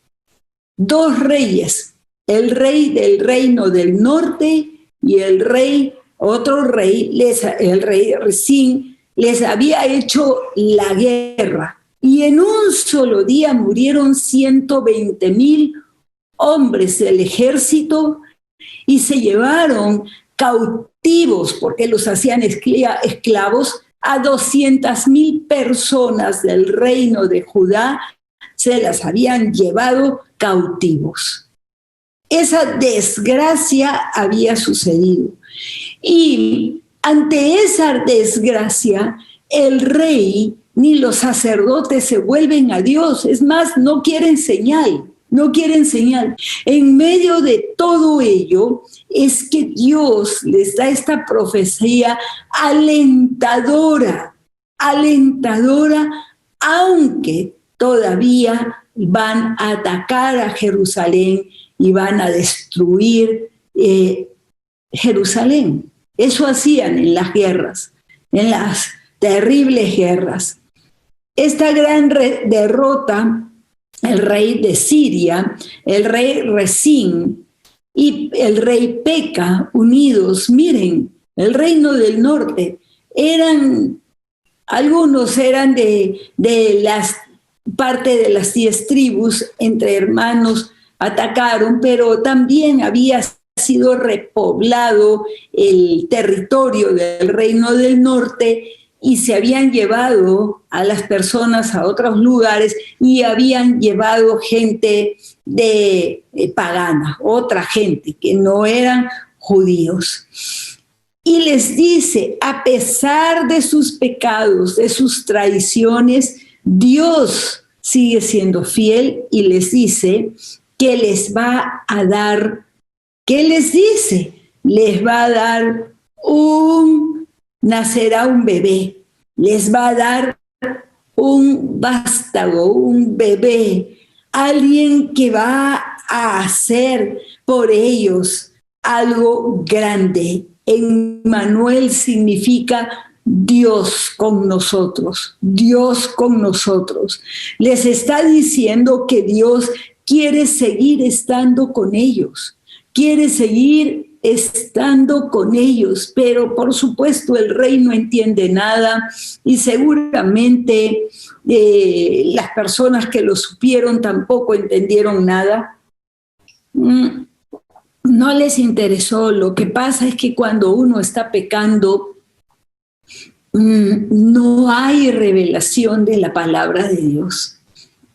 2 reyes, el rey del reino del norte y otro rey, el rey Resín, les había hecho la guerra. Y en un solo día murieron 120,000 hombres del ejército y se llevaron cautivos, porque los hacían esclavos, a 200,000 personas del reino de Judá, se las habían llevado cautivos. Esa desgracia había sucedido. Y ante esa desgracia, el rey ni los sacerdotes se vuelven a Dios. Es más, no quieren señal. En medio de todo ello es que Dios les da esta profecía alentadora, aunque todavía van a atacar a Jerusalén y van a destruir Jerusalén. Eso hacían en las guerras, en las terribles guerras. Esta gran derrota, el rey de Siria, el rey Resín y el rey Peca unidos, miren, el reino del norte, algunos eran de las parte de las 10 tribus, entre hermanos atacaron, pero también había sido repoblado el territorio del reino del norte y se habían llevado a las personas a otros lugares y habían llevado gente pagana, otra gente que no eran judíos. Y les dice, a pesar de sus pecados, de sus traiciones, Dios sigue siendo fiel y les dice que les va a dar, ¿qué les dice? Les va a dar nacerá un bebé, les va a dar un vástago, un bebé, alguien que va a hacer por ellos algo grande. Emmanuel significa Dios con nosotros, Dios con nosotros. Les está diciendo que Dios quiere seguir estando con ellos, quiere seguir estando con ellos, pero por supuesto el rey no entiende nada y seguramente las personas que lo supieron tampoco entendieron nada. No les interesó. Lo que pasa es que cuando uno está pecando, no hay revelación de la palabra de Dios.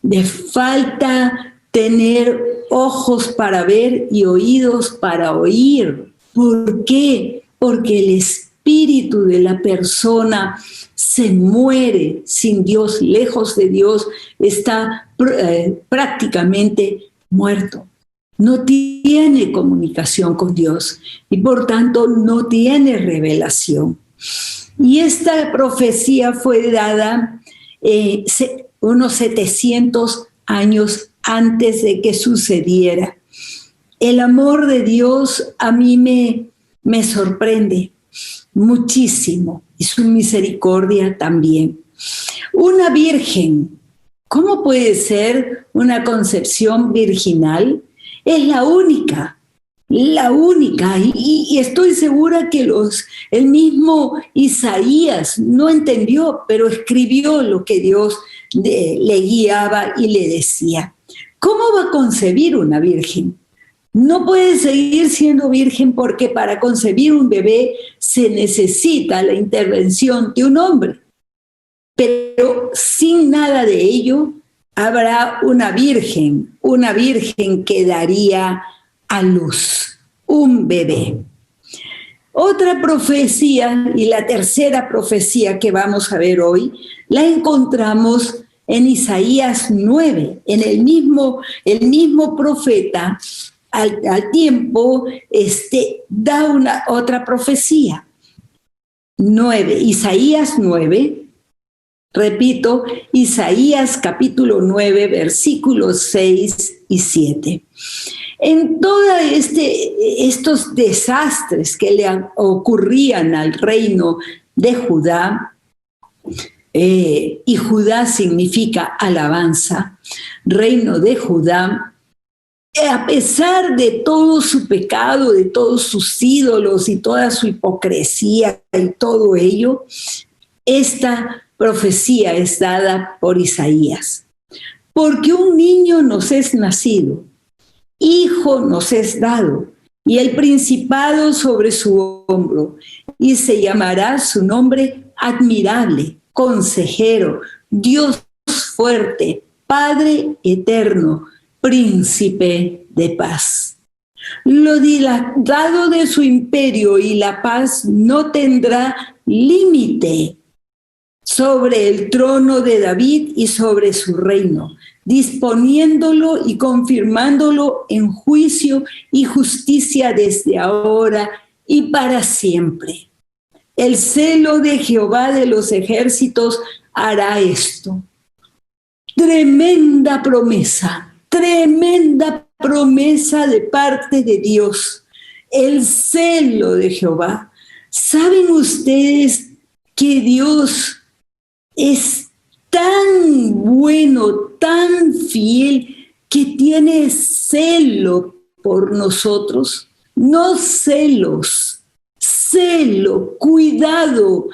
Le falta tener ojos para ver y oídos para oír. ¿Por qué? Porque el espíritu de la persona se muere sin Dios, lejos de Dios, está prácticamente muerto. No tiene comunicación con Dios y por tanto no tiene revelación. Y esta profecía fue dada unos 700 años antes de que sucediera. El amor de Dios a mí me sorprende muchísimo y su misericordia también. Una virgen, ¿cómo puede ser una concepción virginal? Es la única, y estoy segura que el mismo Isaías no entendió, pero escribió lo que Dios le guiaba y le decía. ¿Cómo va a concebir una virgen? No puede seguir siendo virgen porque para concebir un bebé se necesita la intervención de un hombre. Pero sin nada de ello, habrá una virgen que daría a luz, un bebé. Otra profecía, y la tercera profecía que vamos a ver hoy, la encontramos en Isaías 9, en el mismo profeta al tiempo da otra profecía. 9, Isaías 9, repito, Isaías capítulo 9, versículos 6 y 7. En todos estos desastres que le ocurrían al reino de Judá, y Judá significa alabanza, reino de Judá, a pesar de todo su pecado, de todos sus ídolos y toda su hipocresía y todo ello, esta profecía es dada por Isaías. Porque un niño nos es nacido, hijo nos es dado, y el principado sobre su hombro, y se llamará su nombre admirable, consejero, Dios fuerte, Padre eterno, príncipe de paz. Lo dilatado de su imperio y la paz no tendrá límite sobre el trono de David y sobre su reino, disponiéndolo y confirmándolo en juicio y justicia desde ahora y para siempre. El celo de Jehová de los ejércitos hará esto. Tremenda promesa de parte de Dios. El celo de Jehová. ¿Saben ustedes que Dios es tan bueno, tan fiel, que tiene celo por nosotros? No celos, celo, cuidado,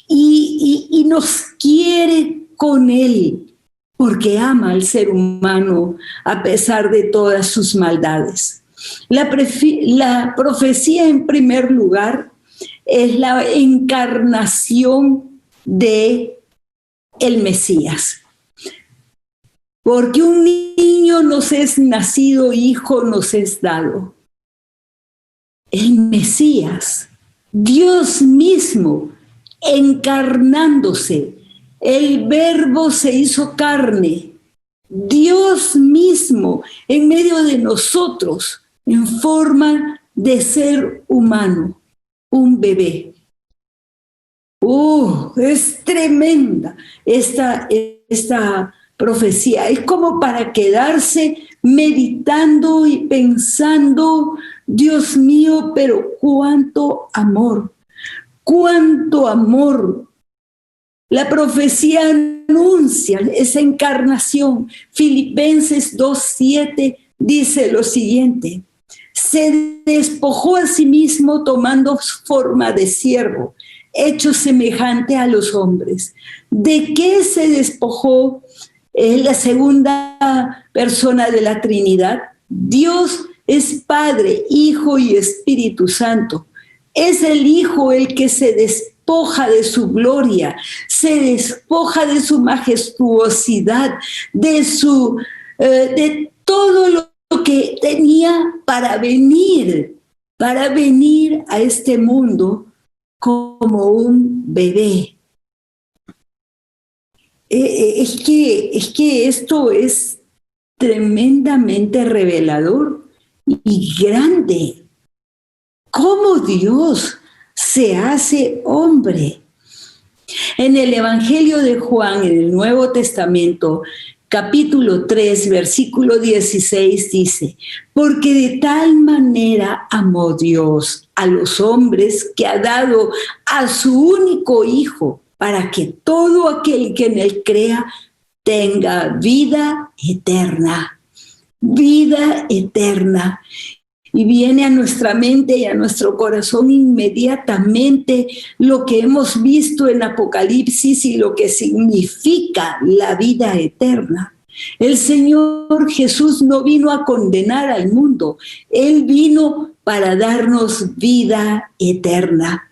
y nos quiere con Él, porque ama al ser humano a pesar de todas sus maldades. La profecía, en primer lugar, es la encarnación de el Mesías. Porque un niño nos es nacido, hijo nos es dado. El Mesías, Dios mismo, encarnándose. El Verbo se hizo carne. Dios mismo en medio de nosotros, en forma de ser humano, un bebé. Es tremenda esta profecía. Es como para quedarse meditando y pensando, Dios mío, pero cuánto amor, cuánto amor. La profecía anuncia esa encarnación. Filipenses 2:7 dice lo siguiente: se despojó a sí mismo tomando forma de siervo, hecho semejante a los hombres. ¿De qué se despojó? Es la segunda persona de la Trinidad. Dios es Padre, Hijo y Espíritu Santo. Es el Hijo el que se despoja de su gloria, se despoja de su majestuosidad, de todo lo que tenía para venir a este mundo como un bebé. Es que esto es tremendamente revelador y grande. ¿Cómo Dios se hace hombre? En el Evangelio de Juan, en el Nuevo Testamento, capítulo 3, versículo 16 dice: porque de tal manera amó Dios a los hombres que ha dado a su único Hijo, para que todo aquel que en Él crea tenga vida eterna. Vida eterna. Y viene a nuestra mente y a nuestro corazón inmediatamente lo que hemos visto en Apocalipsis y lo que significa la vida eterna. El Señor Jesús no vino a condenar al mundo, Él vino para darnos vida eterna.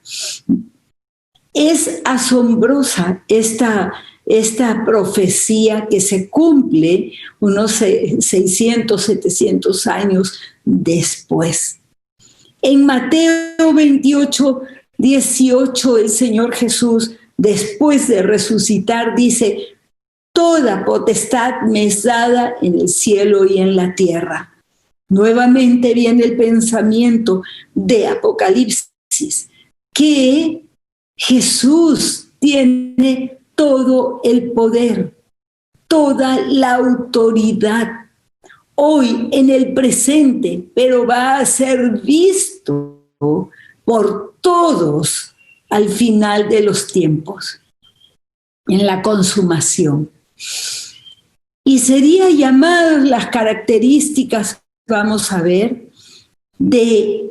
Es asombrosa esta profecía que se cumple unos 600, 700 años después. En Mateo 28, 18, el Señor Jesús, después de resucitar, dice: toda potestad me es dada en el cielo y en la tierra. Nuevamente viene el pensamiento de Apocalipsis, que Jesús tiene todo el poder, toda la autoridad, hoy en el presente, pero va a ser visto por todos al final de los tiempos, en la consumación. Y sería llamadas las características, vamos a ver, de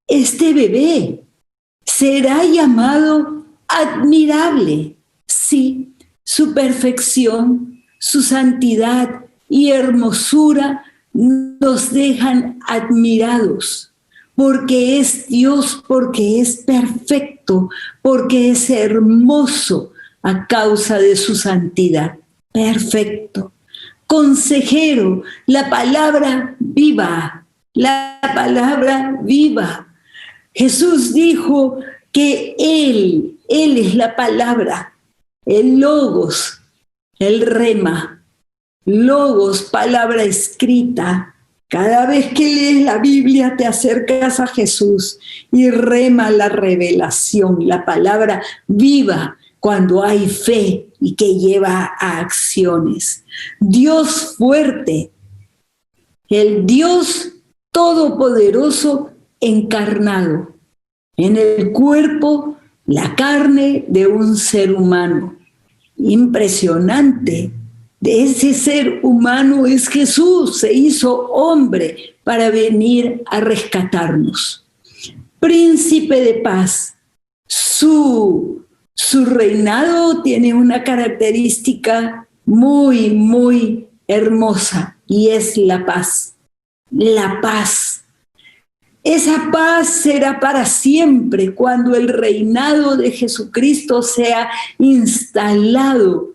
este bebé. Será llamado admirable. Sí, su perfección, su santidad y hermosura nos dejan admirados, porque es Dios, porque es perfecto, porque es hermoso a causa de su santidad. Perfecto. Consejero, la palabra viva, la palabra viva. Jesús dijo que Él es la palabra, el logos, el rema. Logos, palabra escrita. Cada vez que lees la Biblia te acercas a Jesús, y rema, la revelación, la palabra viva cuando hay fe y que lleva a acciones. Dios fuerte, el Dios todopoderoso encarnado en el cuerpo, la carne de un ser humano. Impresionante. De ese ser humano es Jesús, se hizo hombre para venir a rescatarnos. Príncipe de paz. Su reinado tiene una característica muy, muy hermosa, y es la paz. La paz. Esa paz será para siempre cuando el reinado de Jesucristo sea instalado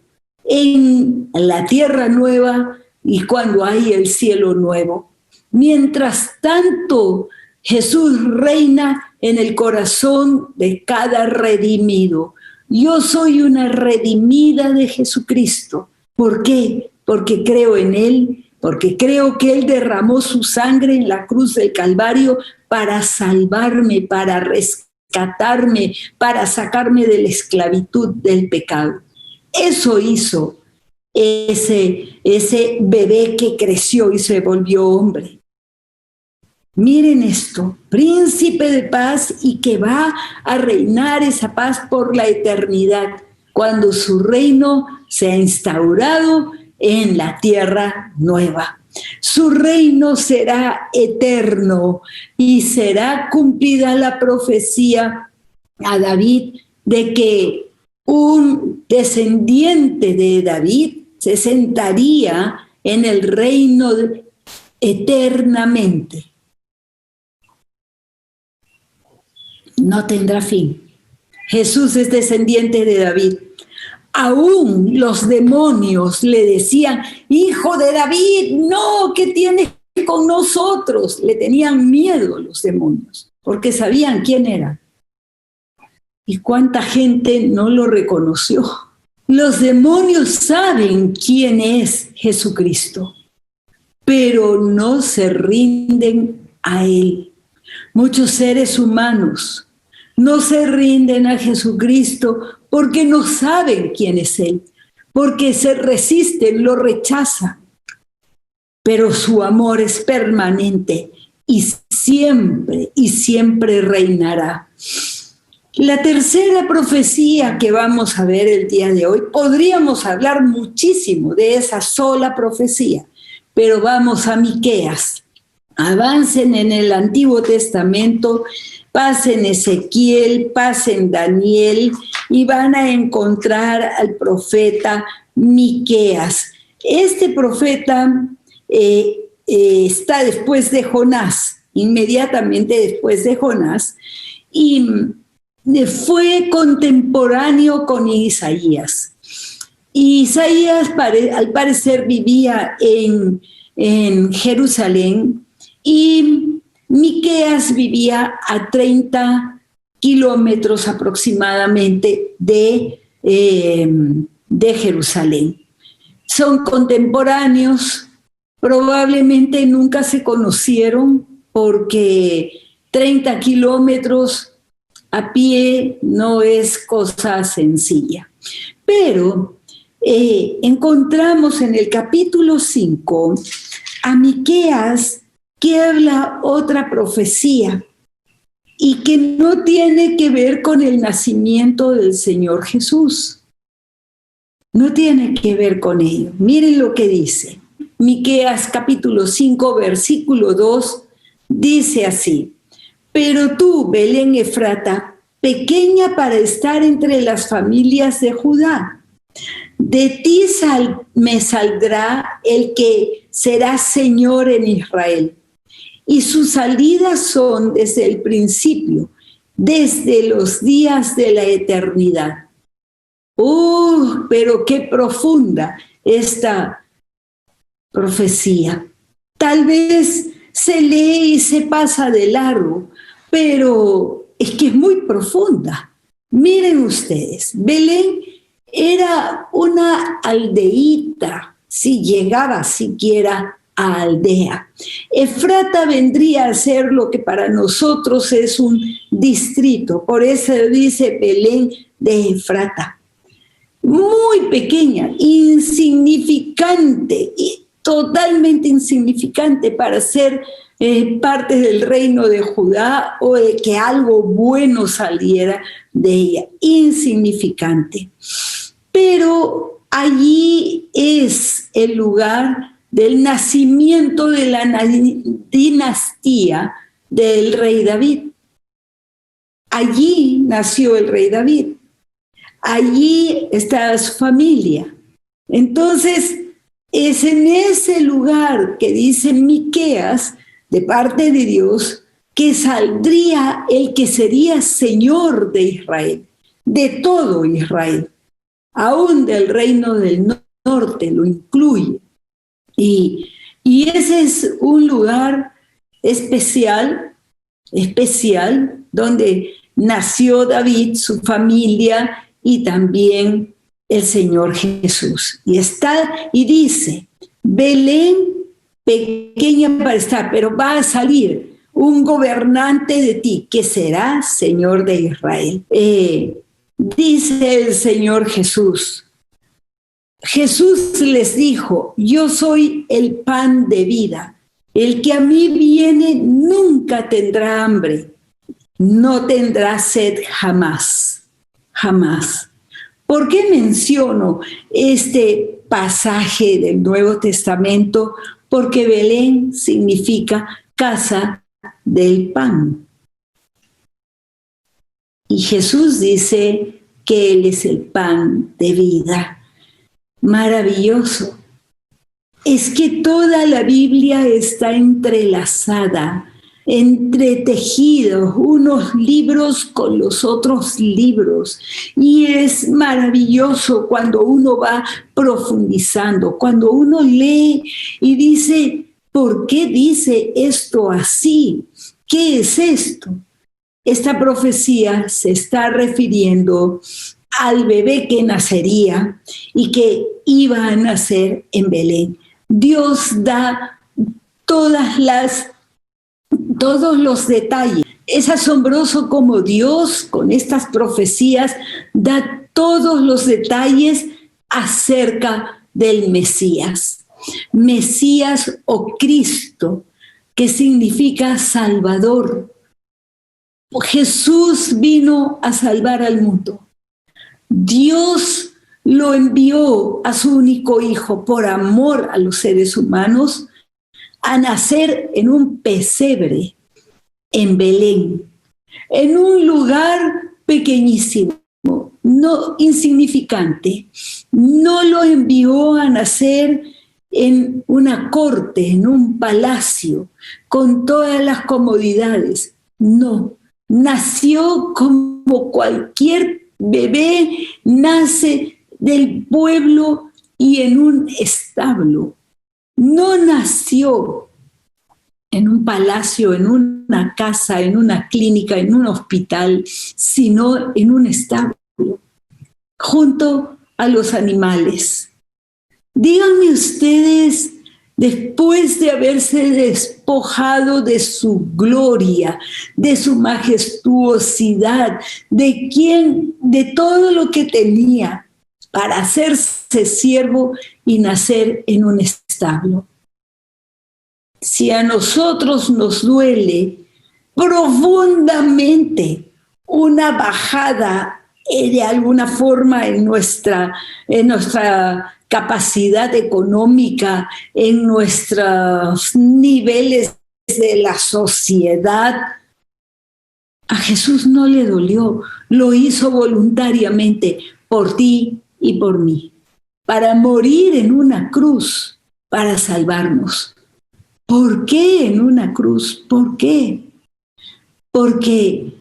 en la tierra nueva y cuando hay el cielo nuevo. Mientras tanto, Jesús reina en el corazón de cada redimido. Yo soy una redimida de Jesucristo. ¿Por qué? Porque creo en Él, porque creo que Él derramó su sangre en la cruz del Calvario para salvarme, para rescatarme, para sacarme de la esclavitud del pecado. Eso hizo ese bebé que creció y se volvió hombre. Miren esto, príncipe de paz, y que va a reinar esa paz por la eternidad, cuando su reino se ha instaurado en la tierra nueva. Su reino será eterno y será cumplida la profecía a David de que un descendiente de David se sentaría en el reino eternamente. No tendrá fin. Jesús es descendiente de David. Aún los demonios le decían: hijo de David, no, ¿qué tienes con nosotros? Le tenían miedo los demonios, porque sabían quién era. ¿Y cuánta gente no lo reconoció? Los demonios saben quién es Jesucristo, pero no se rinden a Él. Muchos seres humanos no se rinden a Jesucristo porque no saben quién es Él, porque se resisten, lo rechazan. Pero su amor es permanente y siempre reinará. La tercera profecía que vamos a ver el día de hoy, podríamos hablar muchísimo de esa sola profecía, pero vamos a Miqueas. Avancen en el Antiguo Testamento, pasen Ezequiel, pasen Daniel y van a encontrar al profeta Miqueas. Este profeta está después de Jonás, inmediatamente después de Jonás, y fue contemporáneo con Isaías. Isaías, al parecer, vivía en Jerusalén y Miqueas vivía a 30 kilómetros aproximadamente de Jerusalén. Son contemporáneos, probablemente nunca se conocieron porque 30 kilómetros a pie no es cosa sencilla. Pero encontramos en el capítulo 5 a Miqueas que habla otra profecía y que no tiene que ver con el nacimiento del Señor Jesús. No tiene que ver con ello. Miren lo que dice. Miqueas capítulo 5, versículo 2, dice así: pero tú, Belén Efrata, pequeña para estar entre las familias de Judá, de ti me saldrá el que será Señor en Israel. Y sus salidas son desde el principio, desde los días de la eternidad. Pero qué profunda esta profecía. Tal vez se lee y se pasa de largo, pero es que es muy profunda. Miren ustedes, Belén era una aldeíta, si llegaba siquiera a aldea. Efrata vendría a ser lo que para nosotros es un distrito, por eso dice Belén de Efrata. Muy pequeña, insignificante, totalmente insignificante para ser parte del reino de Judá o de que algo bueno saliera de ella, insignificante. Pero allí es el lugar del nacimiento de la dinastía del rey David. Allí nació el rey David. Allí está su familia. Entonces, es en ese lugar que dice Miqueas, de parte de Dios, que saldría el que sería Señor de Israel, de todo Israel, aún del reino del norte lo incluye. Y ese es un lugar especial, donde nació David, su familia y también el Señor Jesús. Y dice, Belén, pequeña para estar, pero va a salir un gobernante de ti, que será Señor de Israel. Dice el Señor Jesús. Jesús les dijo, yo soy el pan de vida. El que a mí viene nunca tendrá hambre, no tendrá sed jamás, jamás. ¿Por qué menciono este pasaje del Nuevo Testamento? Porque Belén significa casa del pan. Y Jesús dice que Él es el pan de vida. Maravilloso. Es que toda la Biblia está entrelazada, entretejidos, unos libros con los otros libros. Y es maravilloso cuando uno va profundizando, cuando uno lee y dice, ¿por qué dice esto así? ¿Qué es esto? Esta profecía se está refiriendo al bebé que nacería y que iba a nacer en Belén. Dios da todos los detalles. Es asombroso cómo Dios, con estas profecías, da todos los detalles acerca del Mesías. Mesías o Cristo, que significa Salvador. Jesús vino a salvar al mundo. Dios lo envió a su único hijo por amor a los seres humanos a nacer en un pesebre en Belén, en un lugar pequeñísimo. no insignificante, no lo envió a nacer en una corte, en un palacio, con todas las comodidades. No, nació como cualquier bebé, nace del pueblo y en un establo. No nació en un palacio, en una casa, en una clínica, en un hospital, sino en un establo, junto a los animales. Díganme ustedes, después de haberse despojado de su gloria, de su majestuosidad, de todo lo que tenía, para hacerse siervo y nacer en un establo. Si a nosotros nos duele profundamente una bajada de alguna forma en nuestra capacidad económica, en nuestros niveles de la sociedad, a Jesús no le dolió, lo hizo voluntariamente por ti y por mí, para morir en una cruz, para salvarnos. ¿Por qué en una cruz? ¿Por qué? Porque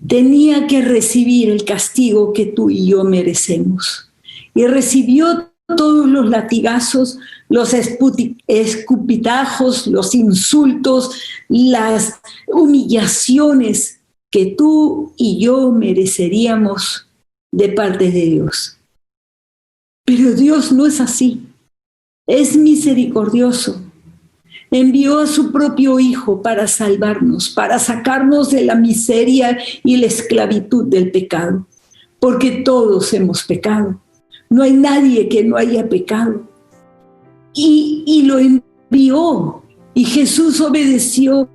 tenía que recibir el castigo que tú y yo merecemos. Y recibió todos los latigazos, los escupitajos, los insultos, las humillaciones que tú y yo mereceríamos de parte de Dios. Pero Dios no es así. Es misericordioso. Envió a su propio Hijo para salvarnos, para sacarnos de la miseria y la esclavitud del pecado, porque todos hemos pecado. No hay nadie que no haya pecado. Y lo envió, y Jesús obedeció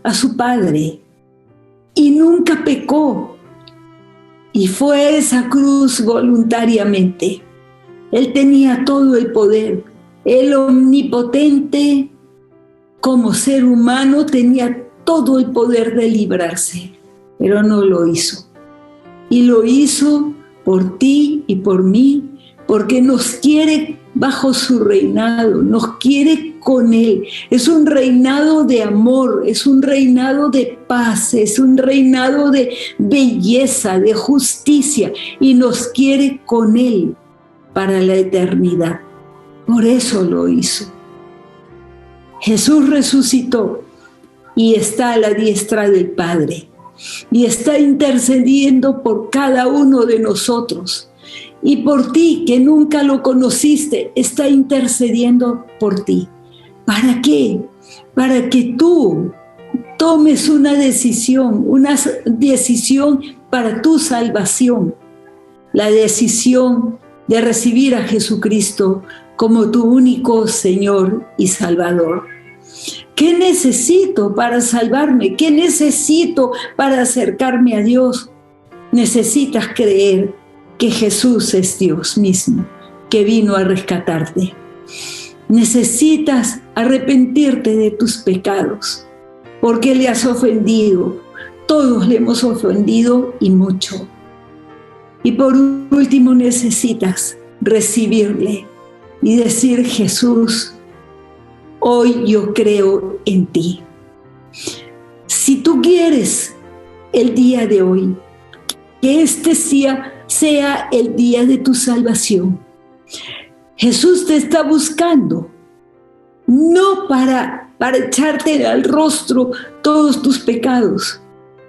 a su Padre, y nunca pecó, y fue a esa cruz voluntariamente. Él tenía todo el poder, el omnipotente. Como ser humano tenía todo el poder de librarse, pero no lo hizo. Y lo hizo por ti y por mí, porque nos quiere bajo su reinado, nos quiere con Él. Es un reinado de amor, es un reinado de paz, es un reinado de belleza, de justicia, y nos quiere con Él para la eternidad. Por eso lo hizo. Jesús resucitó y está a la diestra del Padre y está intercediendo por cada uno de nosotros. Y por ti, que nunca lo conociste, está intercediendo por ti. ¿Para qué? Para que tú tomes una decisión para tu salvación, la decisión de recibir a Jesucristo como tu único Señor y Salvador. ¿Qué necesito para salvarme? ¿Qué necesito para acercarme a Dios? Necesitas creer que Jesús es Dios mismo, que vino a rescatarte. Necesitas arrepentirte de tus pecados, porque le has ofendido. Todos le hemos ofendido y mucho. Y por último necesitas recibirle y decir: Jesús, hoy yo creo en ti. Si tú quieres el día de hoy, que este sea el día de tu salvación, Jesús te está buscando, no para echarte al rostro todos tus pecados,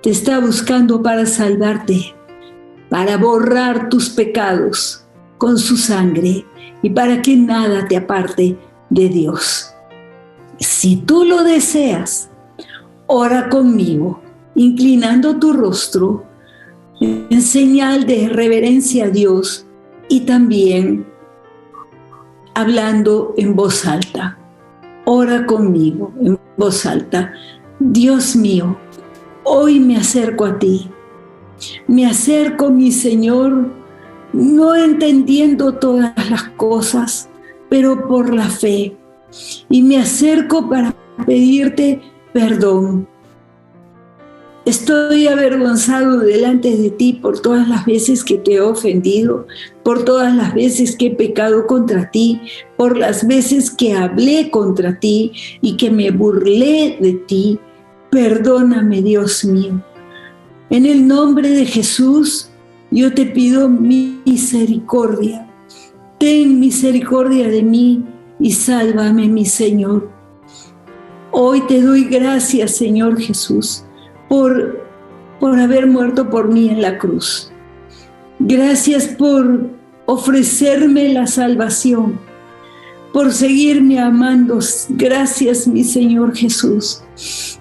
te está buscando para salvarte, para borrar tus pecados con su sangre y para que nada te aparte de Dios. Si tú lo deseas, ora conmigo, inclinando tu rostro en señal de reverencia a Dios y también hablando en voz alta. Ora conmigo en voz alta. Dios mío, hoy me acerco a ti. Me acerco, mi Señor, no entendiendo todas las cosas, pero por la fe. Y me acerco para pedirte perdón. Estoy avergonzado delante de ti por todas las veces que te he ofendido, por todas las veces que he pecado contra ti, por las veces que hablé contra ti y que me burlé de ti. Perdóname, Dios mío. En el nombre de Jesús, yo te pido misericordia. Ten misericordia de mí y sálvame, mi Señor. Hoy te doy gracias, Señor Jesús, por haber muerto por mí en la cruz. Gracias por ofrecerme la salvación, por seguirme amando. Gracias, mi Señor Jesús.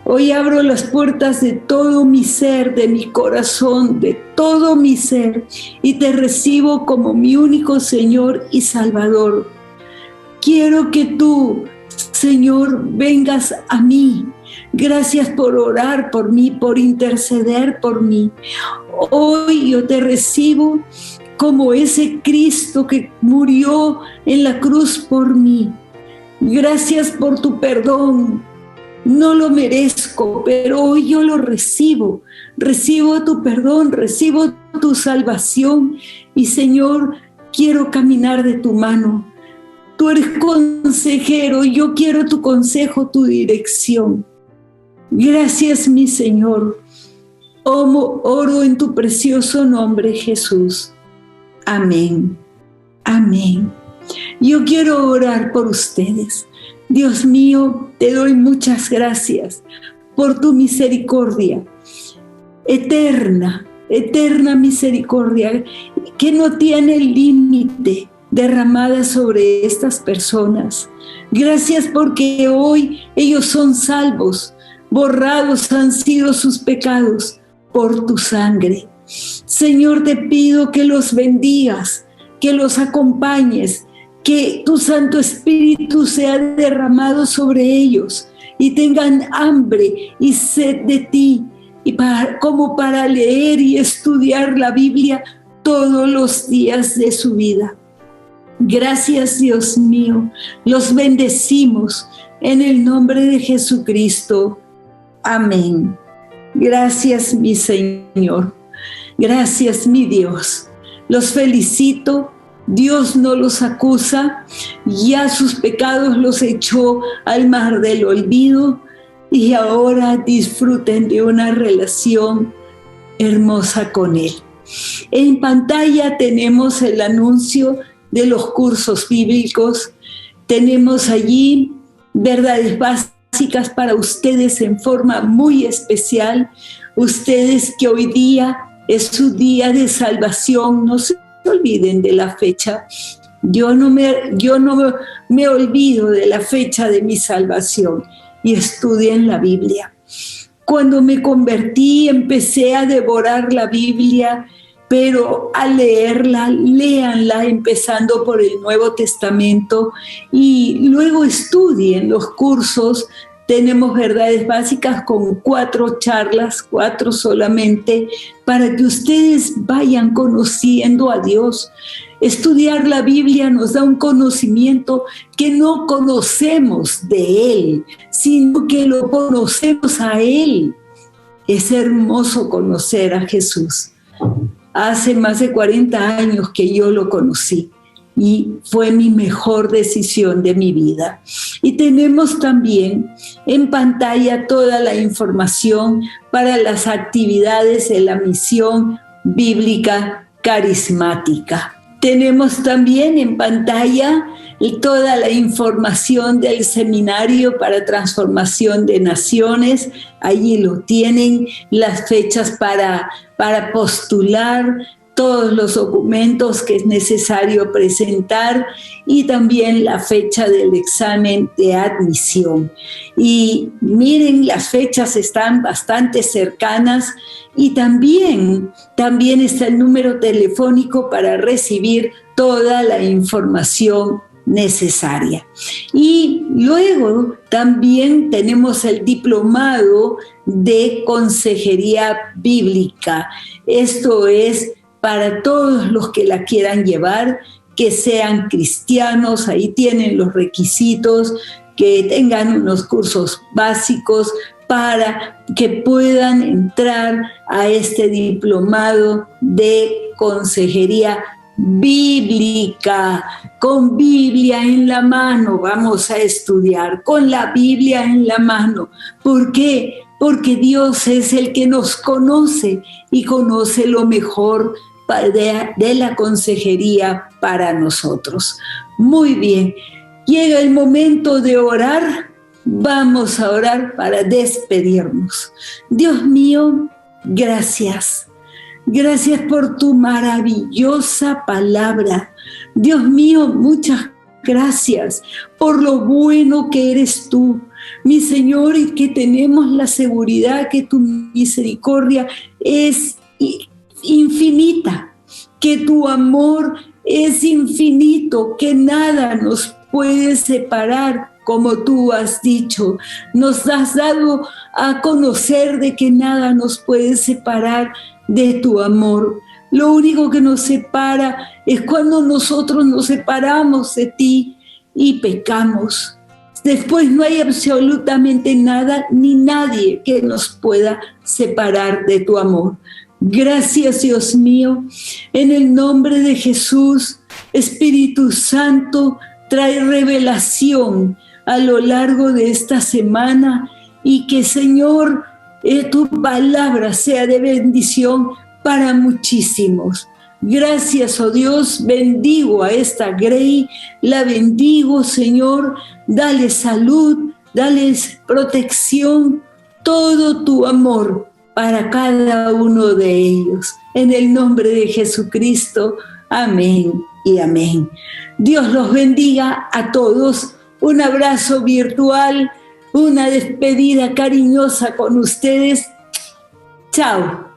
Hoy abro las puertas de todo mi ser, de mi corazón, de todo mi ser, y te recibo como mi único Señor y Salvador. Quiero que tú, Señor, vengas a mí. Gracias por orar por mí, por interceder por mí. Hoy yo te recibo como ese Cristo que murió en la cruz por mí. Gracias por tu perdón. No lo merezco, pero hoy yo lo recibo. Recibo tu perdón, recibo tu salvación. Y Señor, quiero caminar de tu mano. Tú eres consejero, yo quiero tu consejo, tu dirección. Gracias, mi Señor. Oro en tu precioso nombre, Jesús. Amén. Amén. Yo quiero orar por ustedes. Dios mío, te doy muchas gracias por tu misericordia. Eterna, eterna misericordia que no tiene límite, derramada sobre estas personas. Gracias porque hoy ellos son salvos. Borrados han sido sus pecados por tu sangre. Señor, te pido que los bendigas, que los acompañes, que tu Santo Espíritu sea derramado sobre ellos y tengan hambre y sed de ti, y como para leer y estudiar la Biblia todos los días de su vida. Gracias, Dios mío. Los bendecimos en el nombre de Jesucristo. Amén. Gracias, mi Señor. Gracias, mi Dios. Los felicito. Dios no los acusa. Ya sus pecados los echó al mar del olvido y ahora disfruten de una relación hermosa con Él. En pantalla tenemos el anuncio de los cursos bíblicos. Tenemos allí verdades básicas para ustedes en forma muy especial. Ustedes que hoy día es su día de salvación, no se olviden de la fecha. Yo no me olvido de la fecha de mi salvación, y estudien la Biblia. Cuando me convertí, empecé a devorar la Biblia, pero al leerla, léanla empezando por el Nuevo Testamento y luego estudien los cursos. Tenemos verdades básicas con 4 charlas, 4 solamente, para que ustedes vayan conociendo a Dios. Estudiar la Biblia nos da un conocimiento que no conocemos de Él, sino que lo conocemos a Él. Es hermoso conocer a Jesús. Hace más de 40 años que yo lo conocí y fue mi mejor decisión de mi vida. Y tenemos también en pantalla toda la información para las actividades de la misión bíblica carismática. Tenemos también en pantalla toda la información del seminario para transformación de naciones. Allí lo tienen, las fechas para postular, todos los documentos que es necesario presentar y también la fecha del examen de admisión. Y miren, las fechas están bastante cercanas y también está el número telefónico para recibir toda la información necesaria. Y luego también tenemos el diplomado de consejería bíblica. Esto es para todos los que la quieran llevar, que sean cristianos. Ahí tienen los requisitos, que tengan unos cursos básicos para que puedan entrar a este diplomado de consejería bíblica. Con Biblia en la mano vamos a estudiar, con la Biblia en la mano. ¿Por qué? Porque Dios es el que nos conoce y conoce lo mejor de la consejería para nosotros. Muy bien, llega el momento de orar. Vamos a orar para despedirnos. Dios mío, gracias. Gracias por tu maravillosa palabra. Dios mío, muchas gracias por lo bueno que eres tú, mi Señor, y que tenemos la seguridad que tu misericordia es infinita, que tu amor es infinito, que nada nos puede separar, como tú has dicho. Nos has dado a conocer de que nada nos puede separar de tu amor. Lo único que nos separa es cuando nosotros nos separamos de ti y pecamos. Después no hay absolutamente nada ni nadie que nos pueda separar de tu amor. Gracias, Dios mío. En el nombre de Jesús, Espíritu Santo, trae revelación a lo largo de esta semana y que, Señor, tu palabra sea de bendición para muchísimos. Gracias, oh Dios, bendigo a esta Grey, la bendigo, Señor, dale salud, dale protección, todo tu amor para cada uno de ellos. En el nombre de Jesucristo, amén y amén. Dios los bendiga a todos. Un abrazo virtual, una despedida cariñosa con ustedes. Chao.